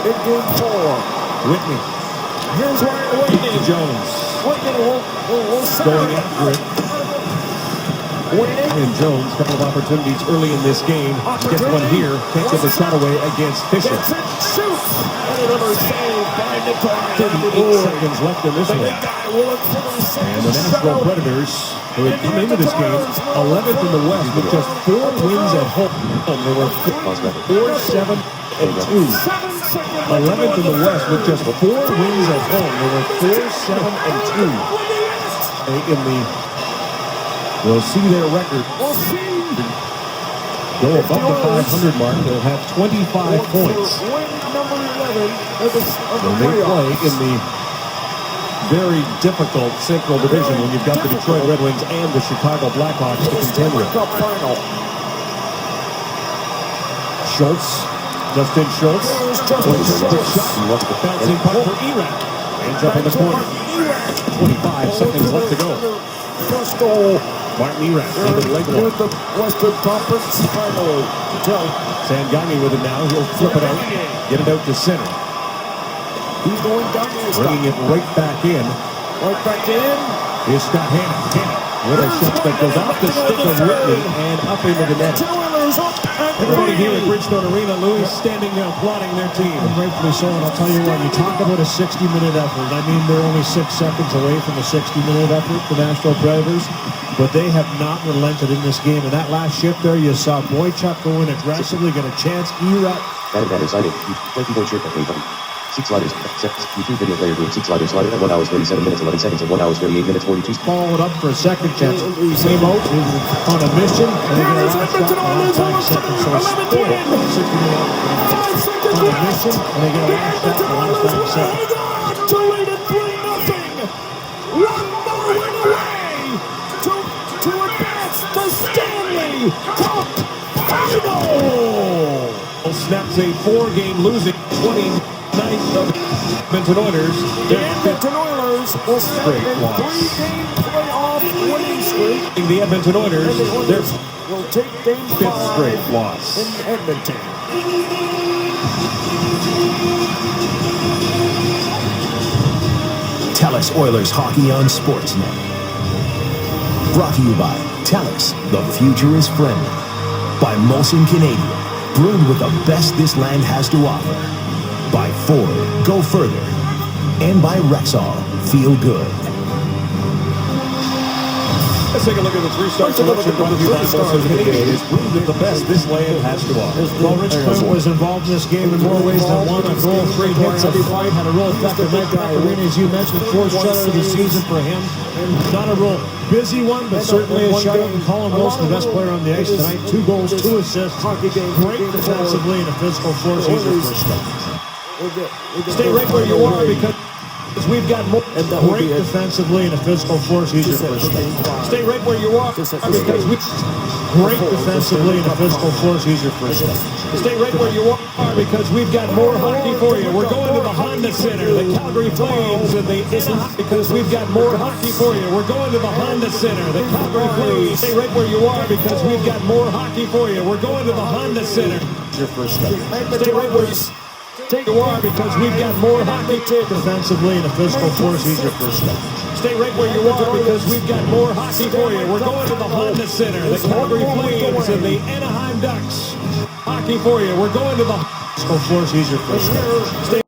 in game 4. Whitney. Here's Whitney Jones. Whitney will going after it. And Jones, a couple of opportunities early in this game. Gets one here. Can't get the shot away against Fisher. Shoots. And another save by Nikolai. 38 seconds left in this one. And the Nashville Predators, who had come into this game 11th in the West with just 4 wins at home. They were 4-7-2. 11th in the West with just 4 wins at home. They were 4-7-2 in the. We'll see their record go above the 500 mark. They'll have 25 points. When they play in the very difficult Central Division when you've got the Detroit Red Wings and the Chicago Blackhawks to contend with. Schultz, Justin Schultz, bouncing puck for Iraq. Ends up in the corner. 25 seconds left to go. First goal. Martin Iraq under the leg wall. With the Western Conference Final. Sangami with it now. He'll flip it out. Get it out to center. He's going down the bringing it right back in. Right back in. Here's Scott Hanna. With a shot that goes off the stick of Whitney and up into the net. Right here at Bridgestone Arena, Louis standing there applauding their team. And rightfully so, and I'll tell you what, you talk about a 60-minute effort. I mean, they're only 6 seconds away from a 60-minute effort, the Nashville Predators, but they have not relented in this game. In that last shift there, you saw Boychuk go in aggressively, get a chance. Erat. That is, I think, 24 shirt, 6 sliders, 2 video player group, 6 sliders, slider at 1 hour 37 minutes, 11 seconds, and 1 hour 38 minutes, 42. Followed up for a second chance. Came out on a mission, and they get a last shot in the last 5 seconds. So it's still 60 minutes on a mission, and they get a last shot in the last 5 seconds. To lead it 3-0. One more win away to advance the Stanley Cup Final. Snaps a 4-game losing 29th of the Edmonton Oilers. The Edmonton Oilers will snap a 3-game playoff winning streak. The Edmonton Oilers, their will take game 5th straight loss in Edmonton. Telus Oilers Hockey on Sportsnet. Brought to you by Telus, the future is friendly. By Molson Canadian, brewed with the best this land has to offer. By Ford, go further. And by Rexall, feel good. Let's take a look at the 3-star selection brought to you by Molson Canadian. It's brewed with the best this land has to offer. Well, Rich Quinn was involved in this game in more ways than one. A goal, 3 hits, a fight, had a real effective night. Arena, as you mentioned, 4th shutout of the season for him. Not a real busy one, but certainly a shutout. And Colin Wilson, the best player on the ice tonight. 2 goals, 2 assists. Great defensively and a physical force. He's your first stop. Stay right where you are because we've got more. Great defensively and a physical force. He's your first stop. Stay right where you are because we. Great defensively and a physical force. He's your first stop. Stay right where you are because we've got more hockey for you. We're going to the Honda Center, the Calgary Flames, and the because we've got more hockey for you. We're going to the Honda Center, the Calgary Flames. Stay right where you are because we've got more hockey for you. We're going to the Honda Center. Your first stop. Stay right where you are because we've got more hockey defensively and a physical force. He's your first stop. Stay right where you are because we've got more hockey for you. We're going to the Honda Center, the Calgary Flames, and the Anaheim Ducks. Hockey for you. We're going to the physical force. He's your first stop. Stay